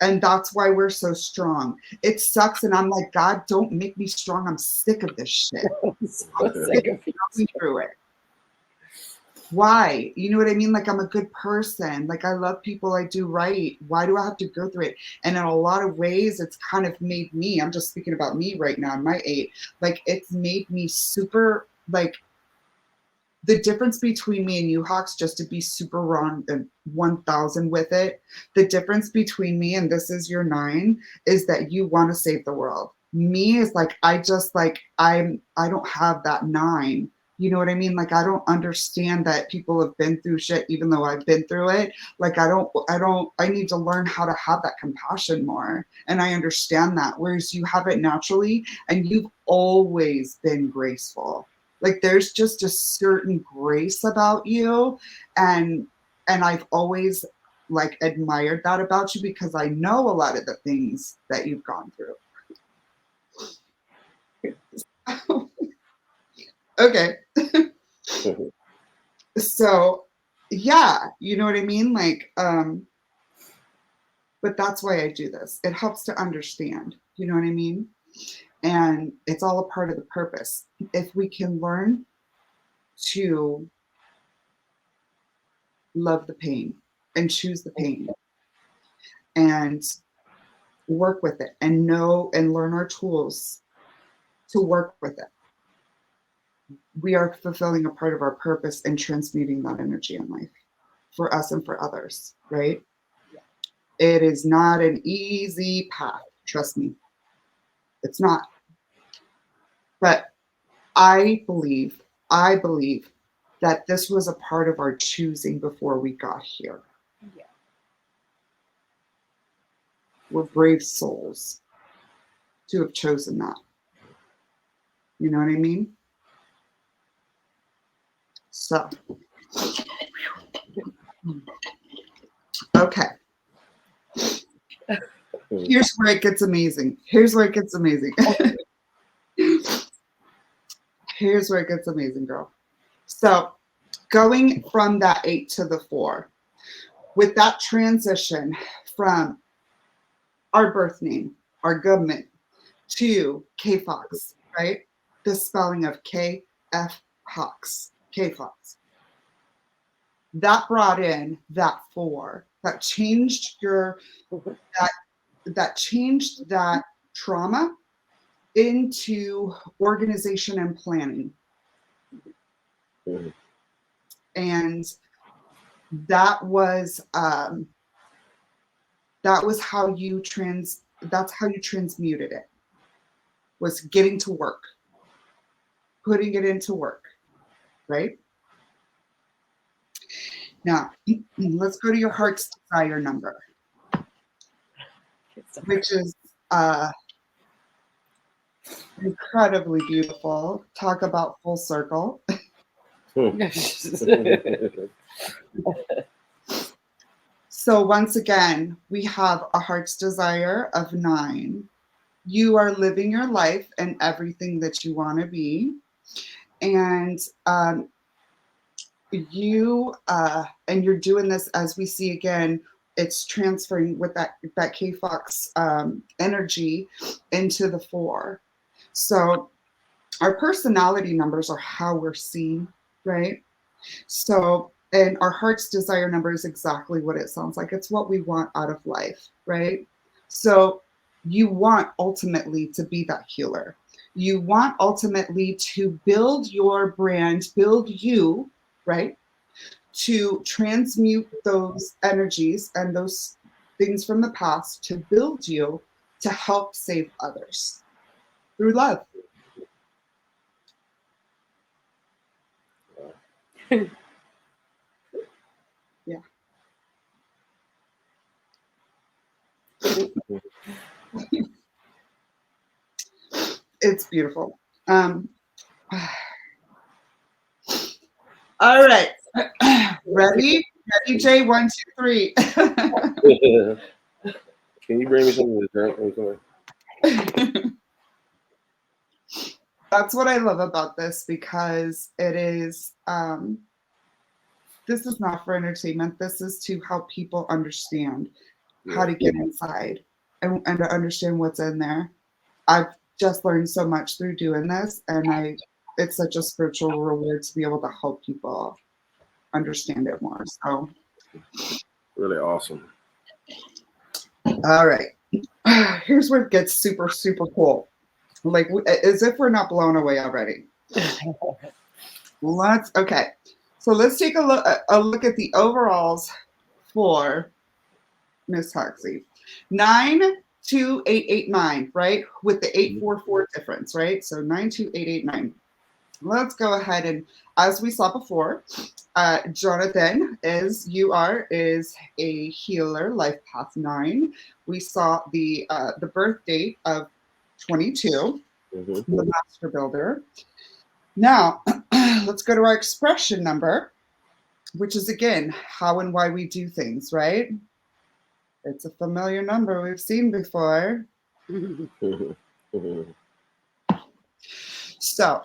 And that's why we're so strong. It sucks. And I'm like, God, don't make me strong. I'm sick of this shit. I'm sick of going through it. Why? You know what I mean? Like I'm a good person. Like I love people. I do right. Why do I have to go through it? And in a lot of ways, it's kind of made me, I'm just speaking about me right now in my 8, like it's made me super, like the difference between me and you, Hawks, just to be super wrong and 1000 with it, the difference between me and this is your 9 is that you want to save the world. Me is like, I don't have that 9. You know what I mean? Like, I don't understand that people have been through shit, even though I've been through it. Like, I need to learn how to have that compassion more. And I understand that. Whereas you have it naturally and you've always been graceful. Like there's just a certain grace about you. And I've always like admired that about you because I know a lot of the things that you've gone through. Okay. So yeah, you know what I mean? Like, but that's why I do this. It helps to understand, you know what I mean? And it's all a part of the purpose. If we can learn to love the pain and choose the pain and work with it and know and learn our tools to work with it, we are fulfilling a part of our purpose and transmuting that energy in life for us and for others, right? It is not an easy path, trust me. It's not. But I believe that this was a part of our choosing before we got here. Yeah. We're brave souls to have chosen that. You know what I mean? So, okay. Here's where it gets amazing. Here's where it gets amazing. Here's where it gets amazing, girl. So going from that 8 to the 4, with that transition from our birth name, our government, to K Fox, right? The spelling of K-F Fox, K Fox. That brought in that 4. That changed that changed that trauma into organization and planning. And that was how you transmuted it, was getting to work, putting it into work, right? Now, let's go to your heart's desire number, which is incredibly beautiful. Talk about full circle. So once again, we have a heart's desire of 9. You are living your life and everything that you want to be. And you're doing this, as we see again, it's transferring with that K Fox energy into the 4. So our personality numbers are how we're seen, right? So, and our heart's desire number is exactly what it sounds like. It's what we want out of life, right? So you want ultimately to be that healer. You want ultimately to build your brand, build you, right? To transmute those energies and those things from the past to build you to help save others through love. Yeah. It's beautiful. All right. Ready? Ready, Jay? 1, 2, 3. Can you bring me something to drink? That's what I love about this, because it is, this is not for entertainment. This is to help people understand how to get inside and to understand what's in there. I've just learned so much through doing this, and it's such a spiritual reward to be able to help people understand it more. So Really awesome. all right. Here's where it gets super, super cool. Like, as if we're not blown away already. Okay. So let's take a look at the overalls for Miss Huxley. 92889, right? With the 844 difference, right? So 92889. Let's go ahead and, as we saw before, Jonathan is a healer, life path 9. We saw the birth date of 22, the master builder. Now, let's go to our expression number, which is, again, how and why we do things, right? It's a familiar number we've seen before. So,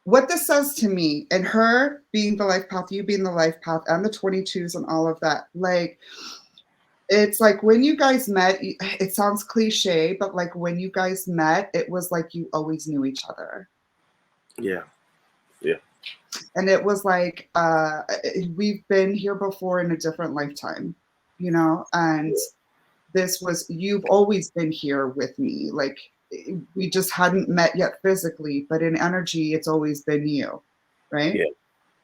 what this says to me, and her being the life path, you being the life path, and the 22s and all of that, like, it's like when you guys met, it sounds cliche, but like when you guys met, it was like you always knew each other. Yeah. Yeah. And it was like, we've been here before in a different lifetime, you know, and this was, you've always been here with me. Like, we just hadn't met yet physically, but in energy, it's always been you, right? Yeah.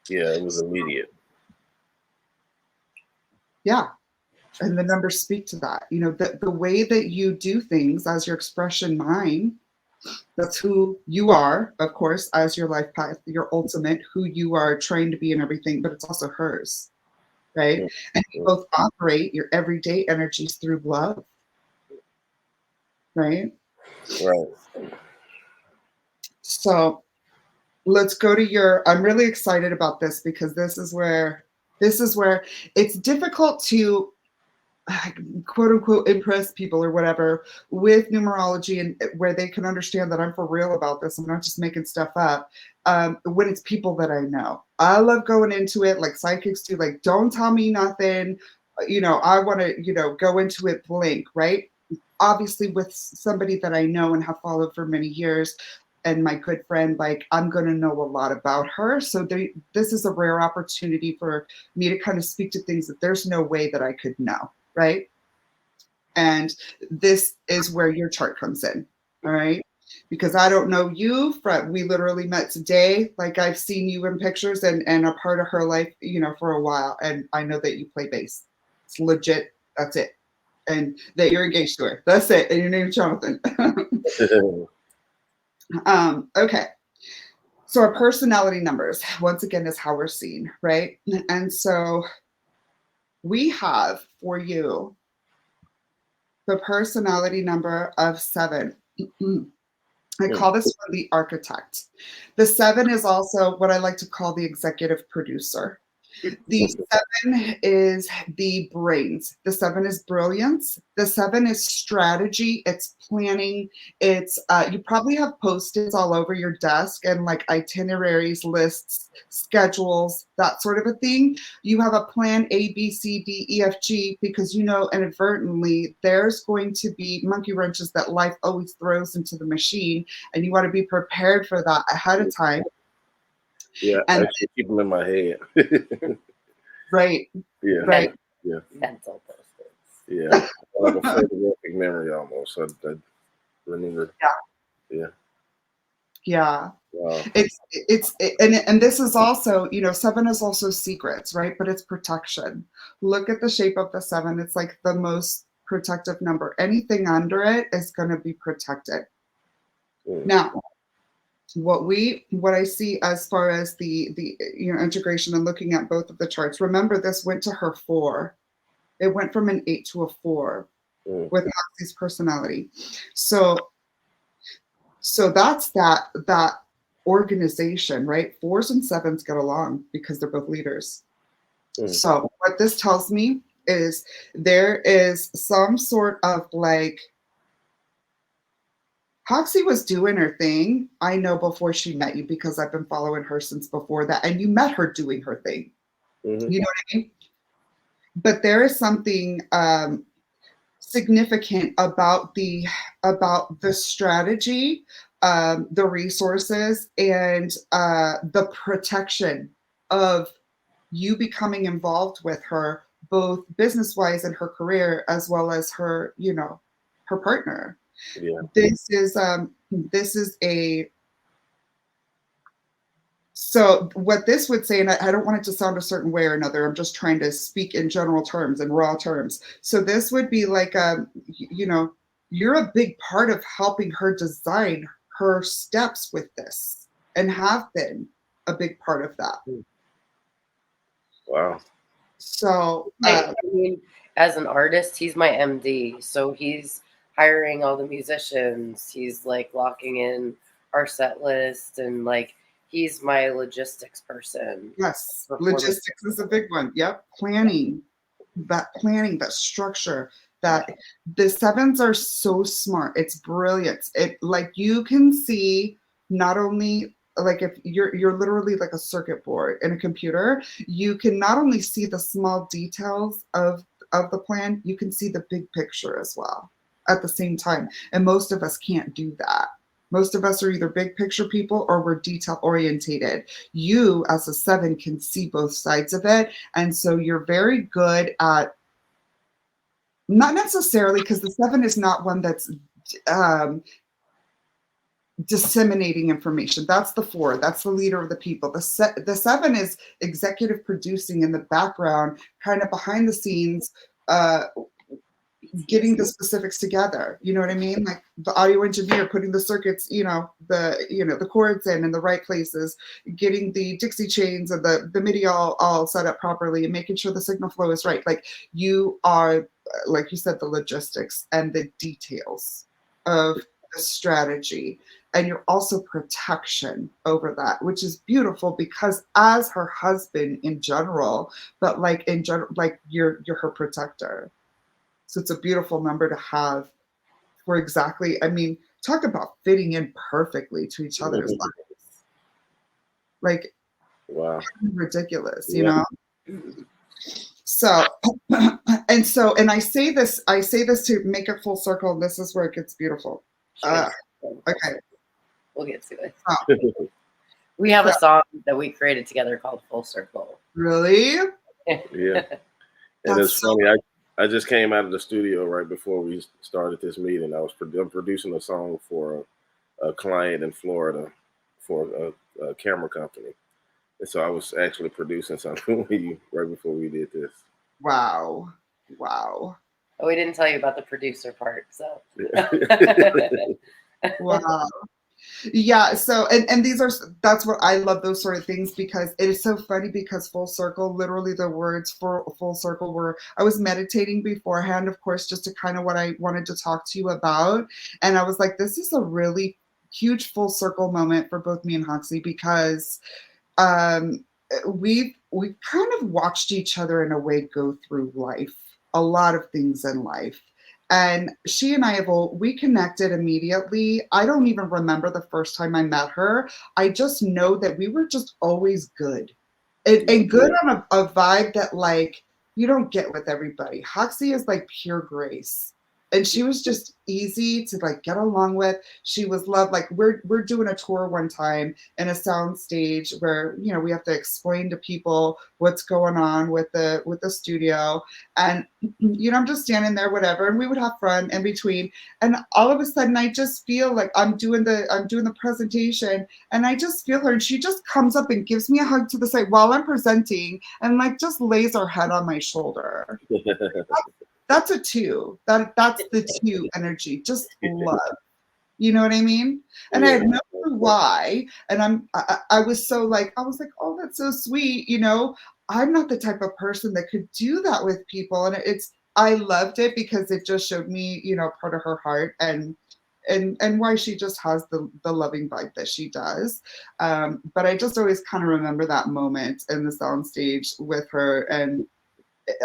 Yeah, it was immediate. Yeah. And the numbers speak to that. You know, the way that you do things as your expression mind, that's who you are, of course, as your life path, your ultimate, who you are trying to be and everything, but it's also hers, right? And you both operate your everyday energies through love, right? Right. So let's go to I'm really excited about this, because this is where it's difficult to quote unquote impress people or whatever with numerology, and where they can understand that I'm for real about this. I'm not just making stuff up. When it's people that I know, I love going into it like psychics do. Like, don't tell me nothing. I want to, go into it blank, right? Obviously, with somebody that I know and have followed for many years, and my good friend, like, I'm going to know a lot about her. So this is a rare opportunity for me to kind of speak to things that there's no way that I could know, right? And this is where your chart comes in, all right? Because I don't know you from, we literally met today. Like, I've seen you in pictures and a part of her life, for a while. And I know that you play bass. It's legit. That's it. And that you're engaged to her. That's it. And your name's Jonathan. Okay. So our personality numbers, once again, is how we're seen, right? And so we have for you the personality number of 7. I call this one the architect. The 7 is also what I like to call the executive producer. The 7 is the brains. The 7 is brilliance. The 7 is strategy. It's planning. It's you probably have post-its all over your desk and like itineraries, lists, schedules, that sort of a thing. You have a plan A, B, C, D, E, F, G, because inadvertently there's going to be monkey wrenches that life always throws into the machine, and you want to be prepared for that ahead of time. Yeah, I And actually keep them in my head. right, Yeah. right. Yeah. Pencil post-its. Yeah. Like a photographic memory almost. I remember. Yeah. Yeah. Wow. And this is also, 7 is also secrets, right? But it's protection. Look at the shape of the 7. It's like the most protective number. Anything under it is going to be protected. Now, what I see as far as the integration and looking at both of the charts, remember this went to her 4. It went from an 8 to a 4 with Oxy's personality. So that's that organization, right? 4s and 7s get along because they're both leaders. So what this tells me is there is some sort of like, Hoxie was doing her thing. I know before she met you because I've been following her since before that, and you met her doing her thing. You know what I mean? But there is something significant about the strategy, the resources, and the protection of you becoming involved with her, both business-wise in her career as well as her, her partner. Yeah. This is a so what this would say, and I don't want it to sound a certain way or another. I'm just trying to speak in general terms and raw terms. So this would be like, you're a big part of helping her design her steps with this, and have been a big part of that. Wow. So, I mean, as an artist, he's my MD. So he's hiring all the musicians. He's like locking in our set list, and like he's my logistics person. yes, logistics is a big one. Yep, planning, that structure. That the 7s are so smart. It's brilliant. It, like, you can see not only, like, if you're literally like a circuit board in a computer, you can not only see the small details of the plan, you can see the big picture as well at the same time. And most of us can't do that. Most of us are either big picture people or we're detail orientated. You as a 7 can see both sides of it. And so you're very good at, not necessarily, because the 7 is not one that's disseminating information. That's the 4. That's the leader of the people. The 7 is executive producing in the background, kind of behind the scenes, getting the specifics together. You know what I mean? Like the audio engineer putting the circuits, the chords in the right places, getting the Dixie chains and the MIDI all set up properly, and making sure the signal flow is right. Like, you are, like you said, the logistics and the details of the strategy. And you're also protection over that, which is beautiful, because as her husband in general, but like in general, like you're her protector. So it's a beautiful number to have for exactly, I mean, talk about fitting in perfectly to each other's lives. Like, Wow. ridiculous, you Yeah. know? So, and I say this to make it full circle, and this is where it gets beautiful. Sure. Okay. We'll get to it. Oh, We have a song that we created together called Full Circle. really? Yeah. And That's it's so funny. I just came out of the studio right before we started this meeting. I'm producing a song for a client in Florida for a camera company. And so I was actually producing something right before we did this. wow. Wow. Oh, we didn't tell you about the producer part, so. Wow. Yeah, so and these are that's what I love, those sort of things, because it is so funny, because full circle, literally the words for full circle were, I was meditating beforehand, of course, just to kind of what I wanted to talk to you about, and I was like, this is a really huge full circle moment for both me and Hoxie, because um we kind of watched each other in a way go through life, a lot of things in life. And she and I we connected immediately. I don't even remember the first time I met her. I just know that we were just always good. And good on a vibe that, like, you don't get with everybody. Hoxie is like pure grace. And she was just easy to like get along with. She was loved. Like, we're doing a tour one time in a sound stage where, you know, we have to explain to people what's going on with the studio. And you know, I'm just standing there, whatever, and we would have fun in between. And all of a sudden I just feel like I'm doing the presentation, and I just feel her, and she just comes up and gives me a hug to the side while I'm presenting, and like just lays her head on my shoulder. That's a two. That's the two energy. Just love. You know what I mean? And I Yeah. had no clue why. And I was so like, I was like, oh, that's so sweet. You know, I'm not the type of person that could do that with people. And I loved it because it just showed me, you know, part of her heart, and why she just has the loving vibe that she does. But I just always kind of remember that moment in the soundstage with her. And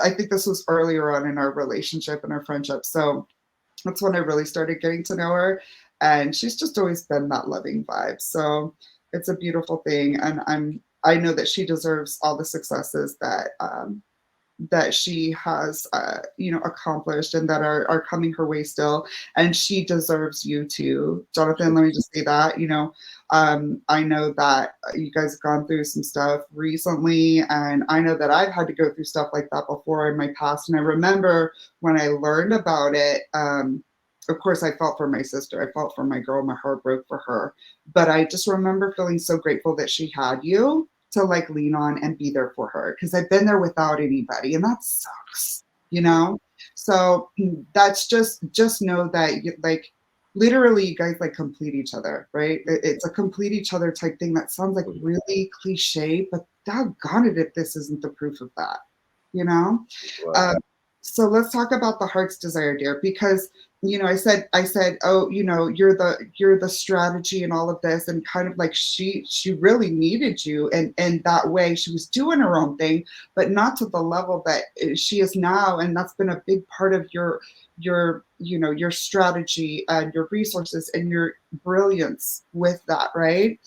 I think this was earlier on in our relationship and our friendship. So that's when I really started getting to know her. And she's just always been that loving vibe. So it's a beautiful thing. And I know that she deserves all the successes that she has, you know, accomplished, and that are coming her way still. And she deserves you too, Jonathan. Let me just say that, you know, I know that you guys have gone through some stuff recently, and I know that I've had to go through stuff like that before in my past. And I remember when I learned about it, of course, I felt for my sister. I felt for my girl. My heart broke for her. But I just remember feeling so grateful that she had you to like lean on and be there for her, because I've been there without anybody, and that sucks, you know. So that's just know that you, like, literally you guys like complete each other, right? It's a complete each other type thing. That sounds like really cliche, but doggone it if this isn't the proof of that, you know. Wow. So let's talk about the heart's desire, dear, because you know, I said, oh, you know, you're the strategy and all of this, and kind of like she really needed you, and that way she was doing her own thing, but not to the level that she is now, and that's been a big part of your you know, your strategy and your resources and your brilliance with that, right?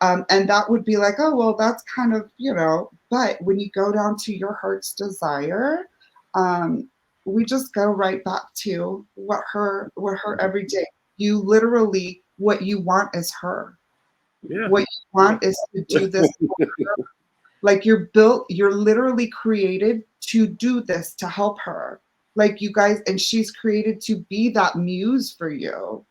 And that would be like, oh well, that's kind of, you know, but when you go down to your heart's desire, um, we just go right back to what her every day. You literally, what you want is her. Yeah. What you want is to do this. Like, you're literally created to do this, to help her. Like, you guys, and she's created to be that muse for you.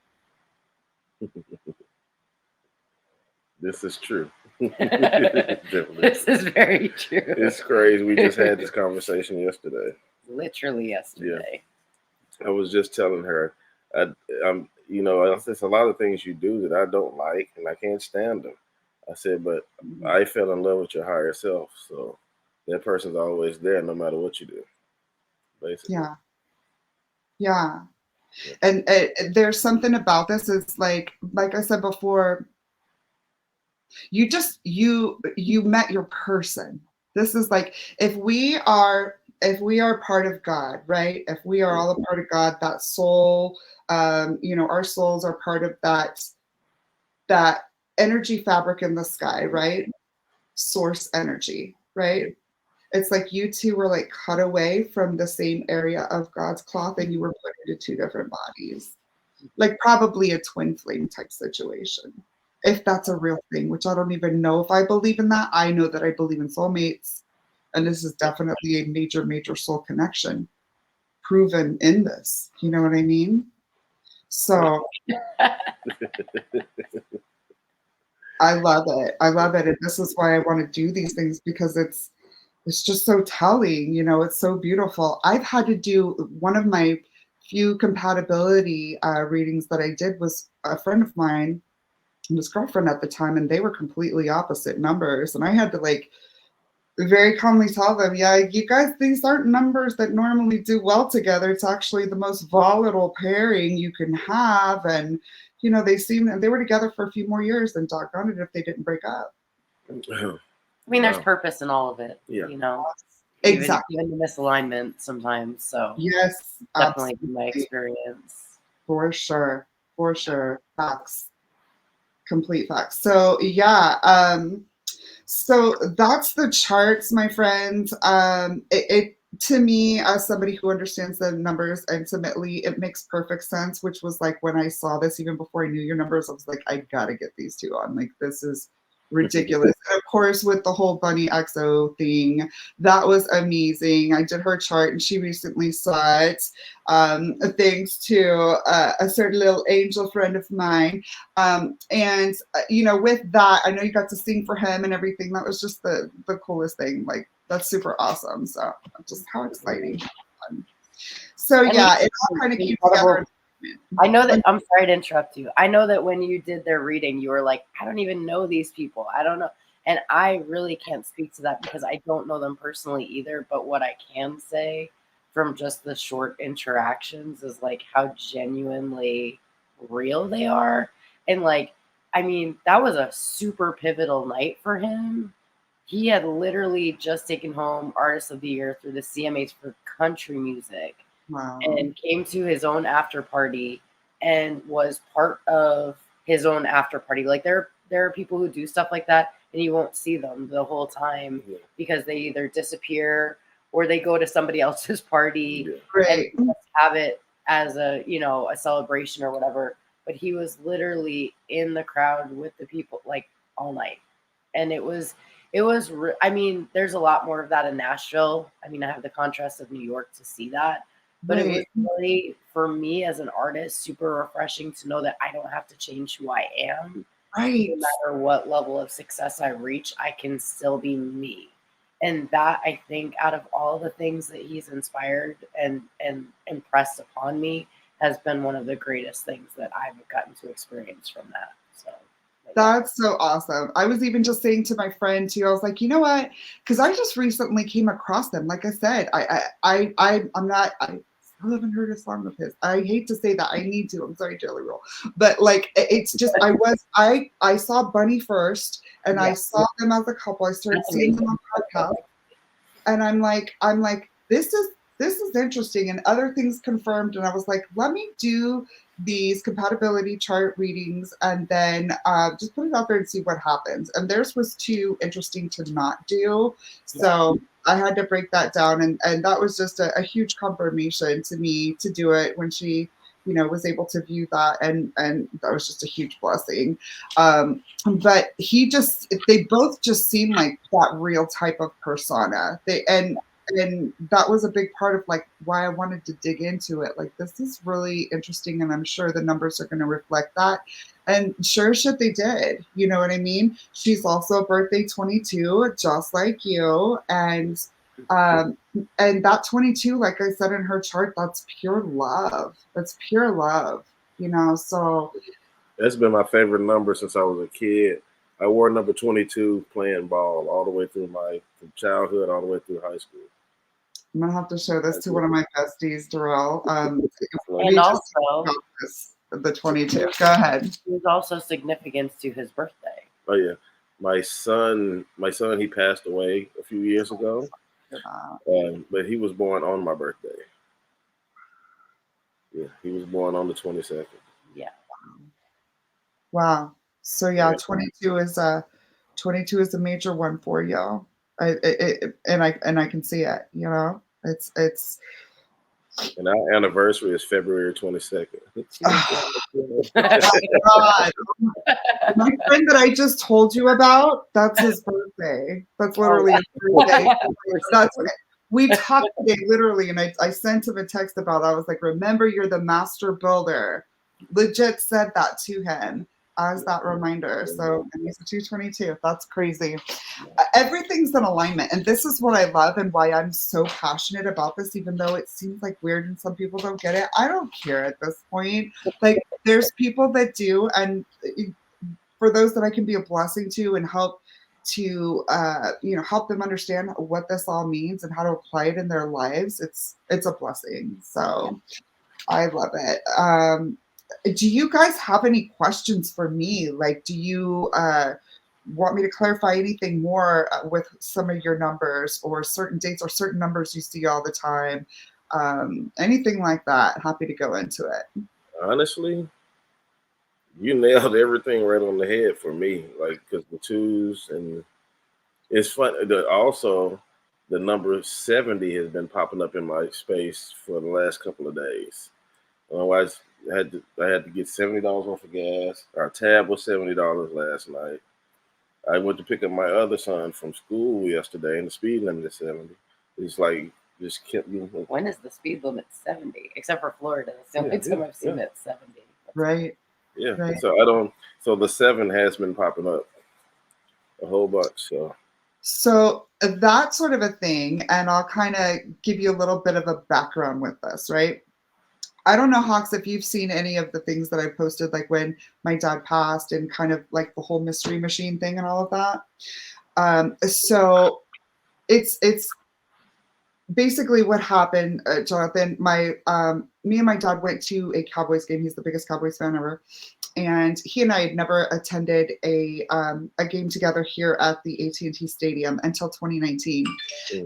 This is true. Definitely. This is very true. It's crazy. We just had this conversation yesterday. Literally yesterday. I was just telling her, I'm, you know, there's a lot of things you do that I don't like, and I can't stand them. I said, but I fell in love with your higher self, so that person's always there, no matter what you do, basically. Yeah. Yeah. And there's something about this. It's like I said before, you met your person. This is like, if we are we are part of God, right? If we are all a part of God, that soul, our souls are part of that energy fabric in the sky, right? Source energy, right? It's like you two were like cut away from the same area of God's cloth and you were put into two different bodies. Like probably a twin flame type situation. If that's a real thing, which I don't even know if I believe in that. I know that I believe in soulmates. And this is definitely a major, major soul connection proven in this. You know what I mean? So I love it. I love it. And this is why I want to do these things because it's just so telling, it's so beautiful. I've had to do one of my few compatibility readings that I did was a friend of mine and his girlfriend at the time, and they were completely opposite numbers. And I had to like very calmly tell them, yeah, you guys, these aren't numbers that normally do well together. It's actually the most volatile pairing you can have. And, they were together for a few more years than doggone it if they didn't break up. I mean, there's purpose in all of it, Exactly. Even the misalignment sometimes. So yes, definitely absolutely. my experience. For sure. Facts. Complete facts. So yeah, so that's the charts, my friend. It to me, as somebody who understands the numbers intimately, it makes perfect sense. Which was like when I saw this, even before I knew your numbers, I was like, I gotta get these two on. Like this is ridiculous. And of course, with the whole Bunny XO thing, that was amazing. I did her chart, and she recently saw it. Thanks to a certain little angel friend of mine. And with that, I know you got to sing for him and everything. That was just the coolest thing. Like that's super awesome. So just how exciting. So yeah, it all kind of came together. I know that I'm sorry to interrupt you. I know that when you did their reading, you were like, I don't even know these people. I don't know. And I really can't speak to that because I don't know them personally either. But what I can say from just the short interactions is like how genuinely real they are. And like, I mean, that was a super pivotal night for him. He had literally just taken home Artist of the Year through the CMAs for country music. Wow. And came to his own after party and was part of his own after party. Like there are people who do stuff like that and you won't see them the whole time because they either disappear or they go to somebody else's party and have it as a celebration or whatever. But he was literally in the crowd with the people like all night. And I mean, there's a lot more of that in Nashville. I mean, I have the contrast of New York to see that. But it was really, for me as an artist, super refreshing to know that I don't have to change who I am. Right. No matter what level of success I reach, I can still be me. And that, I think, out of all the things that he's inspired and impressed upon me, has been one of the greatest things that I've gotten to experience from that. So. That's so awesome. I was even just saying to my friend too, I was like, you know what? Because I just recently came across them. Like I said, I'm not. I haven't heard a song of his. I hate to say that. I need to. I'm sorry, Jelly Roll. But like, it's just I saw Bunny first, and I saw them as a couple. I started seeing them on podcasts, and I'm like, this is interesting, and other things confirmed. And I was like, let me do these compatibility chart readings and then just put it out there and see what happens. And theirs was too interesting to not do. So I had to break that down. And that was just a huge confirmation to me to do it when she, was able to view that. And that was just a huge blessing. But they both just seem like that real type of persona. And that was a big part of like why I wanted to dig into it. Like, this is really interesting, and I'm sure the numbers are going to reflect that. And sure shit, they did. You know what I mean? She's also birthday 22, just like you. And that 22, like I said in her chart, that's pure love. That's pure love. So that's been my favorite number since I was a kid. I wore number 22 playing ball all the way through from childhood all the way through high school. I'm gonna have to show this to one of my besties, Darrell. And also the 22. Go ahead. There's also significance to his birthday. Oh yeah, my son, he passed away a few years ago, at that. But he was born on my birthday. Yeah, he was born on the 22nd. Yeah. Wow. So yeah, 22 is a major one for you. And I can see it. You know, it's And our anniversary is February 22nd. oh God. My friend that I just told you about, that's his birthday. That's literally his birthday. That's we talked today literally, and I sent him a text about it. I was like, remember, you're the master builder. Legit said that to him as that reminder. So, and he's a 222. That's crazy. Everything's in alignment. And this is what I love and why I'm so passionate about this, even though it seems like weird and some people don't get it. I don't care at this point. Like, there's people that do. And for those that I can be a blessing to and help to help them understand what this all means and how to apply it in their lives, it's a blessing. So I love it. Do you guys have any questions for me? Like, do you want me to clarify anything more with some of your numbers or certain dates or certain numbers you see all the time? Anything like that, happy to go into it. Honestly, you nailed everything right on the head for me. Like, because the twos, and it's fun. Also, the number 70 has been popping up in my space for the last couple of days. Otherwise, I had to get $70 worth of gas. Our tab was $70 last night. I went to pick up my other son from school yesterday, and the speed limit is 70. It's like just kept me. When is the speed limit 70? Except for Florida, that's the only time I've seen it 70. Right. Yeah. Right. So the 7 has been popping up a whole bunch. So that's sort of a thing, and I'll kind of give you a little bit of a background with this, right? I don't know, Hawks, if you've seen any of the things that I posted, like when my dad passed and kind of like the whole mystery machine thing and all of that. So it's basically what happened, Jonathan. Me and my dad went to a Cowboys game. He's the biggest Cowboys fan ever. And he and I had never attended a game together here at the AT&T Stadium until 2019.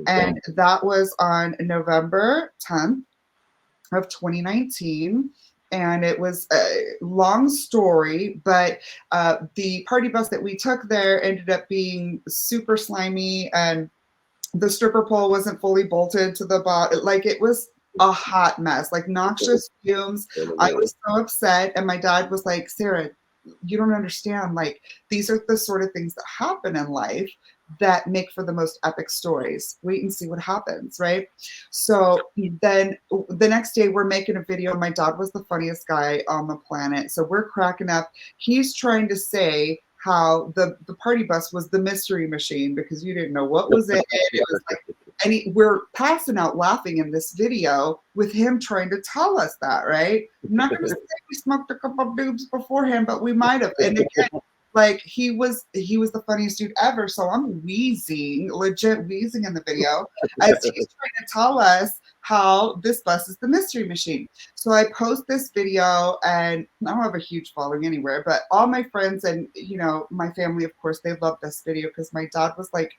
And that was on November 10th of 2019. And it was a long story, but the party bus that we took there ended up being super slimy, and the stripper pole wasn't fully bolted to the bottom. Like, it was a hot mess, like noxious fumes. I was so upset, and my dad was like, Sarah, you don't understand. Like, these are the sort of things that happen in life that make for the most epic stories. Wait and see what happens, right? So then the next day we're making a video. My dad was the funniest guy on the planet. So we're cracking up. He's trying to say how the party bus was the mystery machine because you didn't know what was in it. It was like, and we're passing out laughing in this video with him trying to tell us that, right? I'm not going to say we smoked a couple of boobs beforehand, but we might have. And again, like, he was the funniest dude ever. So I'm wheezing, legit wheezing in the video as he's trying to tell us how this bus is the mystery machine. So I post this video, and I don't have a huge following anywhere, but all my friends and, my family, of course, they love this video because my dad was like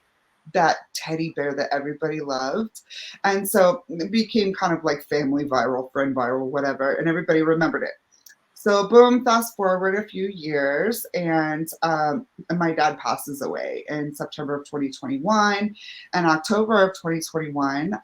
that teddy bear that everybody loved. And so it became kind of like family viral, friend viral, whatever, and everybody remembered it. So boom, fast forward a few years, and my dad passes away in September of 2021, and October of 2021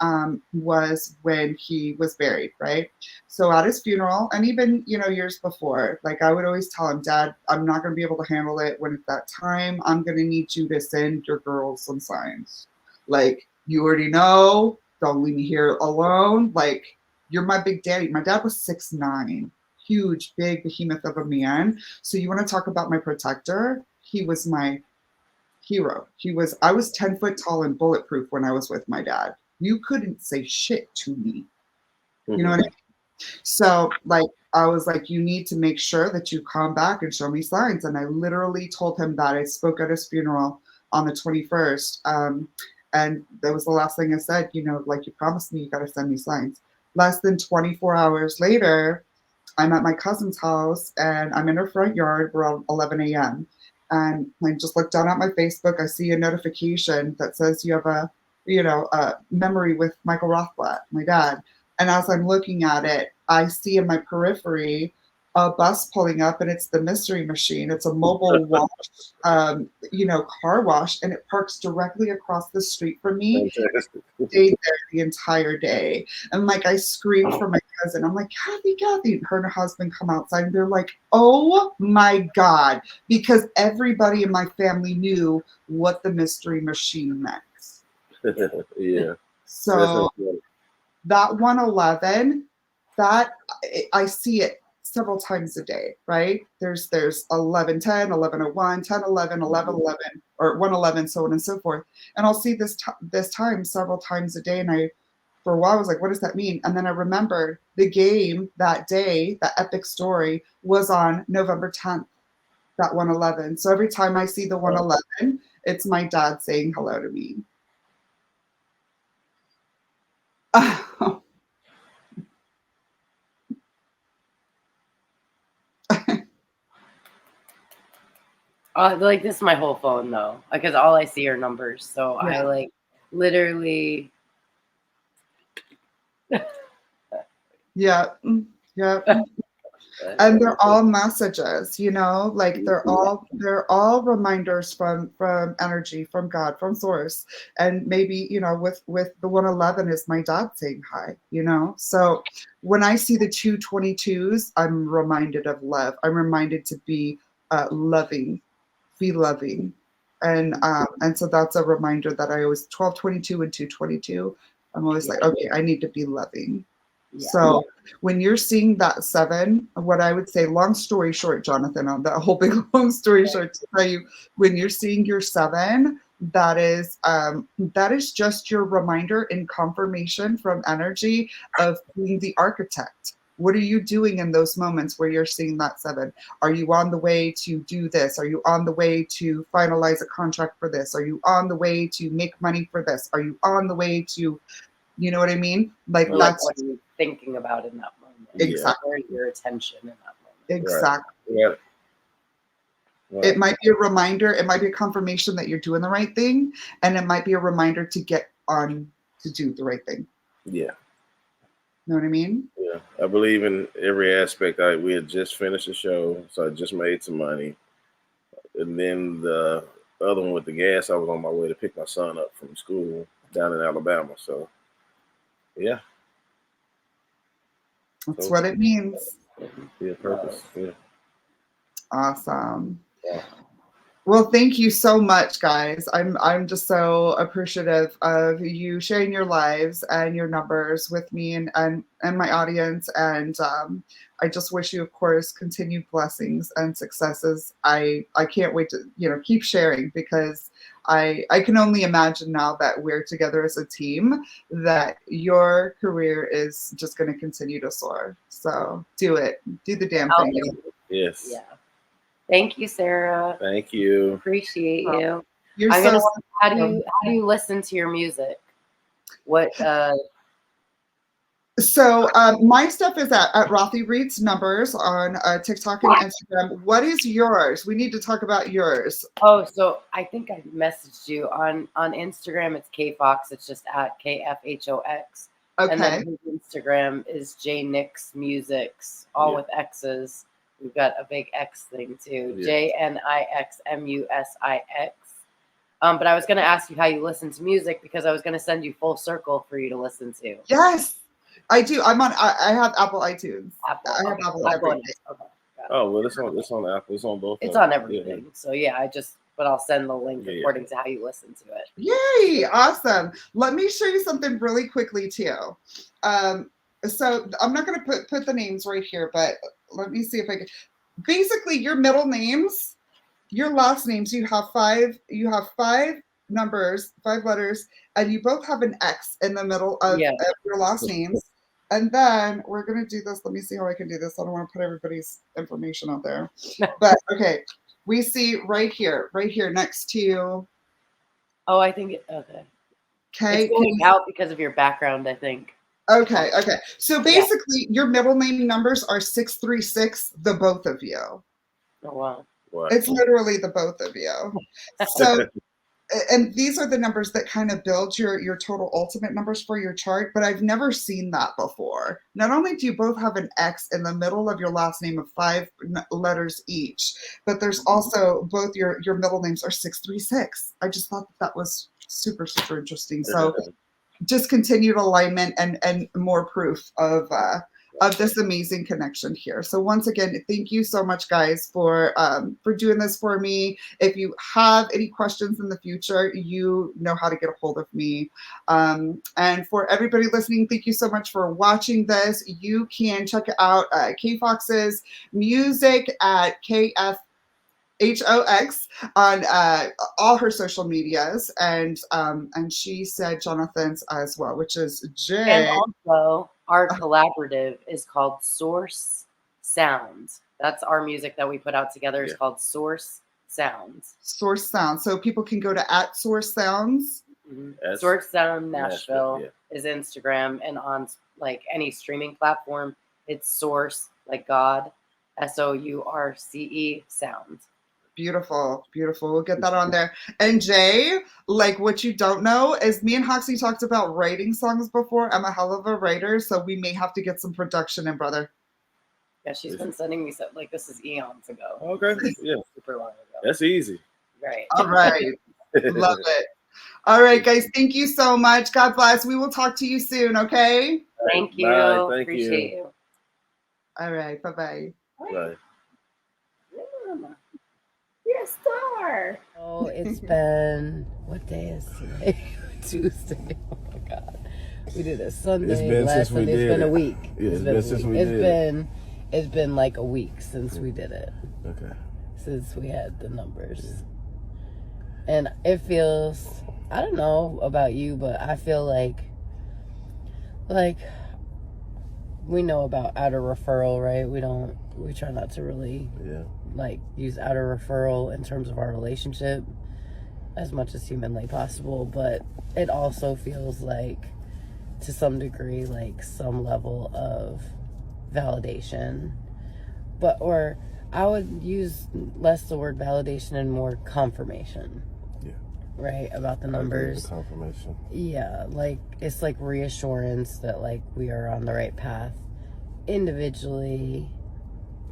was when he was buried, right? So at his funeral, and even, years before, like, I would always tell him, Dad, I'm not going to be able to handle it when it's that time. I'm going to need you to send your girls some signs. Like, you already know, don't leave me here alone. Like, you're my big daddy. My dad was 6'9". Huge, big behemoth of a man. So you want to talk about my protector? He was my hero. I was 10 foot tall and bulletproof when I was with my dad. You couldn't say shit to me. You know what I mean? So, like, I was like, you need to make sure that you come back and show me signs. And I literally told him that. I spoke at his funeral on the 21st. And that was the last thing I said, like, you promised me you got to send me signs. Less than 24 hours later, I'm at my cousin's house, and I'm in her front yard around 11 a.m. And I just look down at my Facebook. I see a notification that says you have a memory with Michael Rothblatt, my dad. And as I'm looking at it, I see in my periphery a bus pulling up, and it's the Mystery Machine. It's a mobile wash, car wash, and it parks directly across the street from me. Fantastic. Stayed there the entire day. And like I screamed for my cousin. I'm like, Kathy. Her and her husband come outside and they're like, oh my God. Because everybody in my family knew what the Mystery Machine meant. Yeah. So that 111, that I see it several times a day, right? There's 1110, 1101, 1011, 1111, or 111, so on and so forth. And I'll see this time several times a day. And for a while, I was like, what does that mean? And then I remembered the game that day, that epic story, was on November 10th, that 111. So every time I see the 111, it's my dad saying hello to me. Like this is my whole phone though, because all I see are numbers. So Yeah. I like literally. Yeah. And they're all messages, like they're all reminders from energy, from God, from source. And maybe, with the 111 is my dad saying hi, So when I see the 222s, I'm reminded of love. I'm reminded to be loving, be loving. And so that's a reminder that I always 1222 and 222. I'm always like, okay, I need to be loving. Yeah. So when you're seeing that 7, what I would say, long story short, Jonathan, on that whole big long story short, to tell you, when you're seeing your 7, that is just your reminder and confirmation from energy of being the architect. What are you doing in those moments where you're seeing that 7? Are you on the way to do this? Are you on the way to finalize a contract for this? Are you on the way to make money for this? Are you on the way to, you know what I mean? Like that's what are you thinking about in that moment? Exactly. Where's your attention in that moment? Exactly. Right. Yeah. It might be a reminder. It might be a confirmation that you're doing the right thing, and it might be a reminder to get on to do the right thing. Yeah. Know what I mean? Yeah. I believe in every aspect. We had just finished the show, so I just made some money. And then the other one with the gas, I was on my way to pick my son up from school down in Alabama. So, yeah. That's what it means. Yeah, purpose. Yeah. Awesome. Yeah. Well, thank you so much, guys. I'm just so appreciative of you sharing your lives and your numbers with me and my audience. And I just wish you, of course, continued blessings and successes. I can't wait to keep sharing, because I can only imagine now that we're together as a team that your career is just going to continue to soar. So do it. Do the damn thing. Yes. Yeah. Thank you, Sarah. Thank you. Appreciate you. You're how do you listen to your music? What So my stuff is at Rothy Reads Numbers on TikTok and Instagram. What is yours? We need to talk about yours. Oh, so I think I messaged you on Instagram. It's KFox. It's just at KFHOX. Okay. And then his Instagram is JNix Musics, all with X's. We've got a big X thing too. JNIXMUSIX. But I was going to ask you how you listen to music, because I was going to send you Full Circle for you to listen to. Yes, I do. I have Apple iTunes. I have Apple everything. Okay. Oh, well, it's on Apple. It's on both. It's on everything. So but I'll send the link according to how you listen to it. Yay! Awesome. Let me show you something really quickly too. So I'm not going to put the names right here, but let me see if I can. Basically, your middle names, your last names, you have 5 numbers, 5 letters, and you both have an X in the middle of your last names. And then we're going to do this. Let me see how I can do this. I don't want to put everybody's information out there. But okay, we see right here next to. Oh, I think okay. Okay. It's going out because of your background, I think. Okay. So basically, your middle name numbers are 636, the both of you. Oh, wow. It's literally the both of you. So and these are the numbers that kind of build your total ultimate numbers for your chart, but I've never seen that before. Not only do you both have an X in the middle of your last name of 5 letters each, but there's also both your middle names are 636. I just thought that was super, super interesting. So just continued alignment and more proof of this amazing connection here. So once again, thank you so much, guys, for doing this for me. If you have any questions in the future, you know how to get a hold of me. And for everybody listening, thank you so much for watching this. You can check out K Fox's music at KF HOX on all her social medias, and she said Jonathan's as well, which is And J. also, our collaborative is called Source Sounds. That's our music that we put out together. It's called Source Sounds. Source Sound. So people can go to at Source Sounds. Mm-hmm. Source Sound Nashville is Instagram, and on like any streaming platform, it's Source, like God, SOURCE Sounds. Beautiful, beautiful. We'll get that on there. And Jay, like what you don't know is me and Hoxie talked about writing songs before. I'm a hell of a writer, so we may have to get some production in, brother. Yeah, she's been sending me stuff like this is eons ago. Okay, yeah, super long ago. That's easy. Right. All right. Love it. All right, guys. Thank you so much. God bless. We will talk to you soon, okay? Thank you. Bye. Thank Appreciate you. All right. Bye-bye. Bye. You're a star. Oh, it's been, what day is today? Tuesday. Oh my God. We did it Sunday. It's been since we did it. It's been a week. Yeah, it's been since we did it. It's been like a week since we did it. Okay. Since we had the numbers. And it feels, I don't know about you, but I feel like we know about outer referral, right? We try not to really like use outer referral in terms of our relationship as much as humanly possible, but it also feels like to some degree like some level of validation, or I would use less the word validation and more confirmation. Right, about the numbers. Confirmation. Yeah, like it's like reassurance that like we are on the right path individually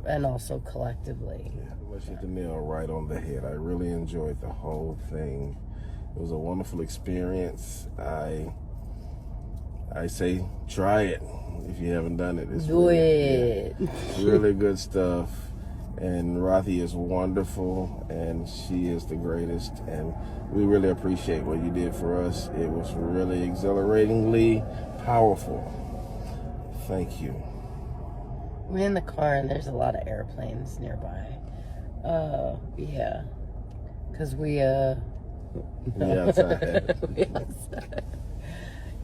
and also collectively. Yeah, let's hit the nail right on the head. I really enjoyed the whole thing. It was a wonderful experience. I say try it if you haven't done it. It's really good stuff. And Rathi is wonderful, and she is the greatest, and we really appreciate what you did for us. It was really exhilaratingly powerful. Thank you. We're in the car, and there's a lot of airplanes nearby. Yeah. Because we outside.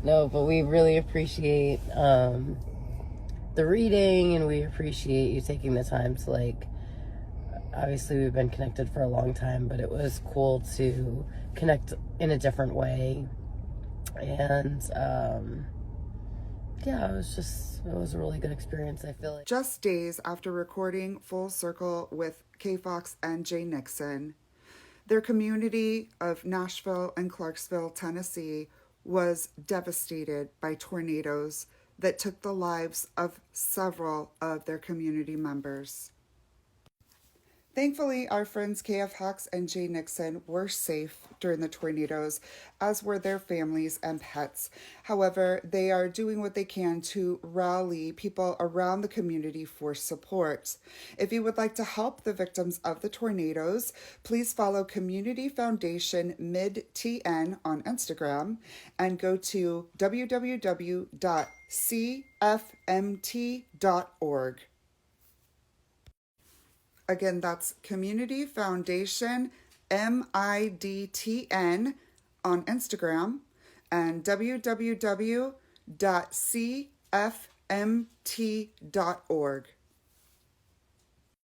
No, but we really appreciate the reading, and we appreciate you taking the time to like, obviously we've been connected for a long time, but it was cool to connect in a different way. And yeah, it was a really good experience, I feel like. Just days after recording Full Circle with K Fox and Jay Nixon, their community of Nashville and Clarksville, Tennessee was devastated by tornadoes that took the lives of several of their community members. Thankfully, our friends KF Hawks and Jay Nixon were safe during the tornadoes, as were their families and pets. However, they are doing what they can to rally people around the community for support. If you would like to help the victims of the tornadoes, please follow Community Foundation MidTN on Instagram and go to www.cfmt.org. Again, that's Community Foundation MIDTN on Instagram and www.cfmt.org.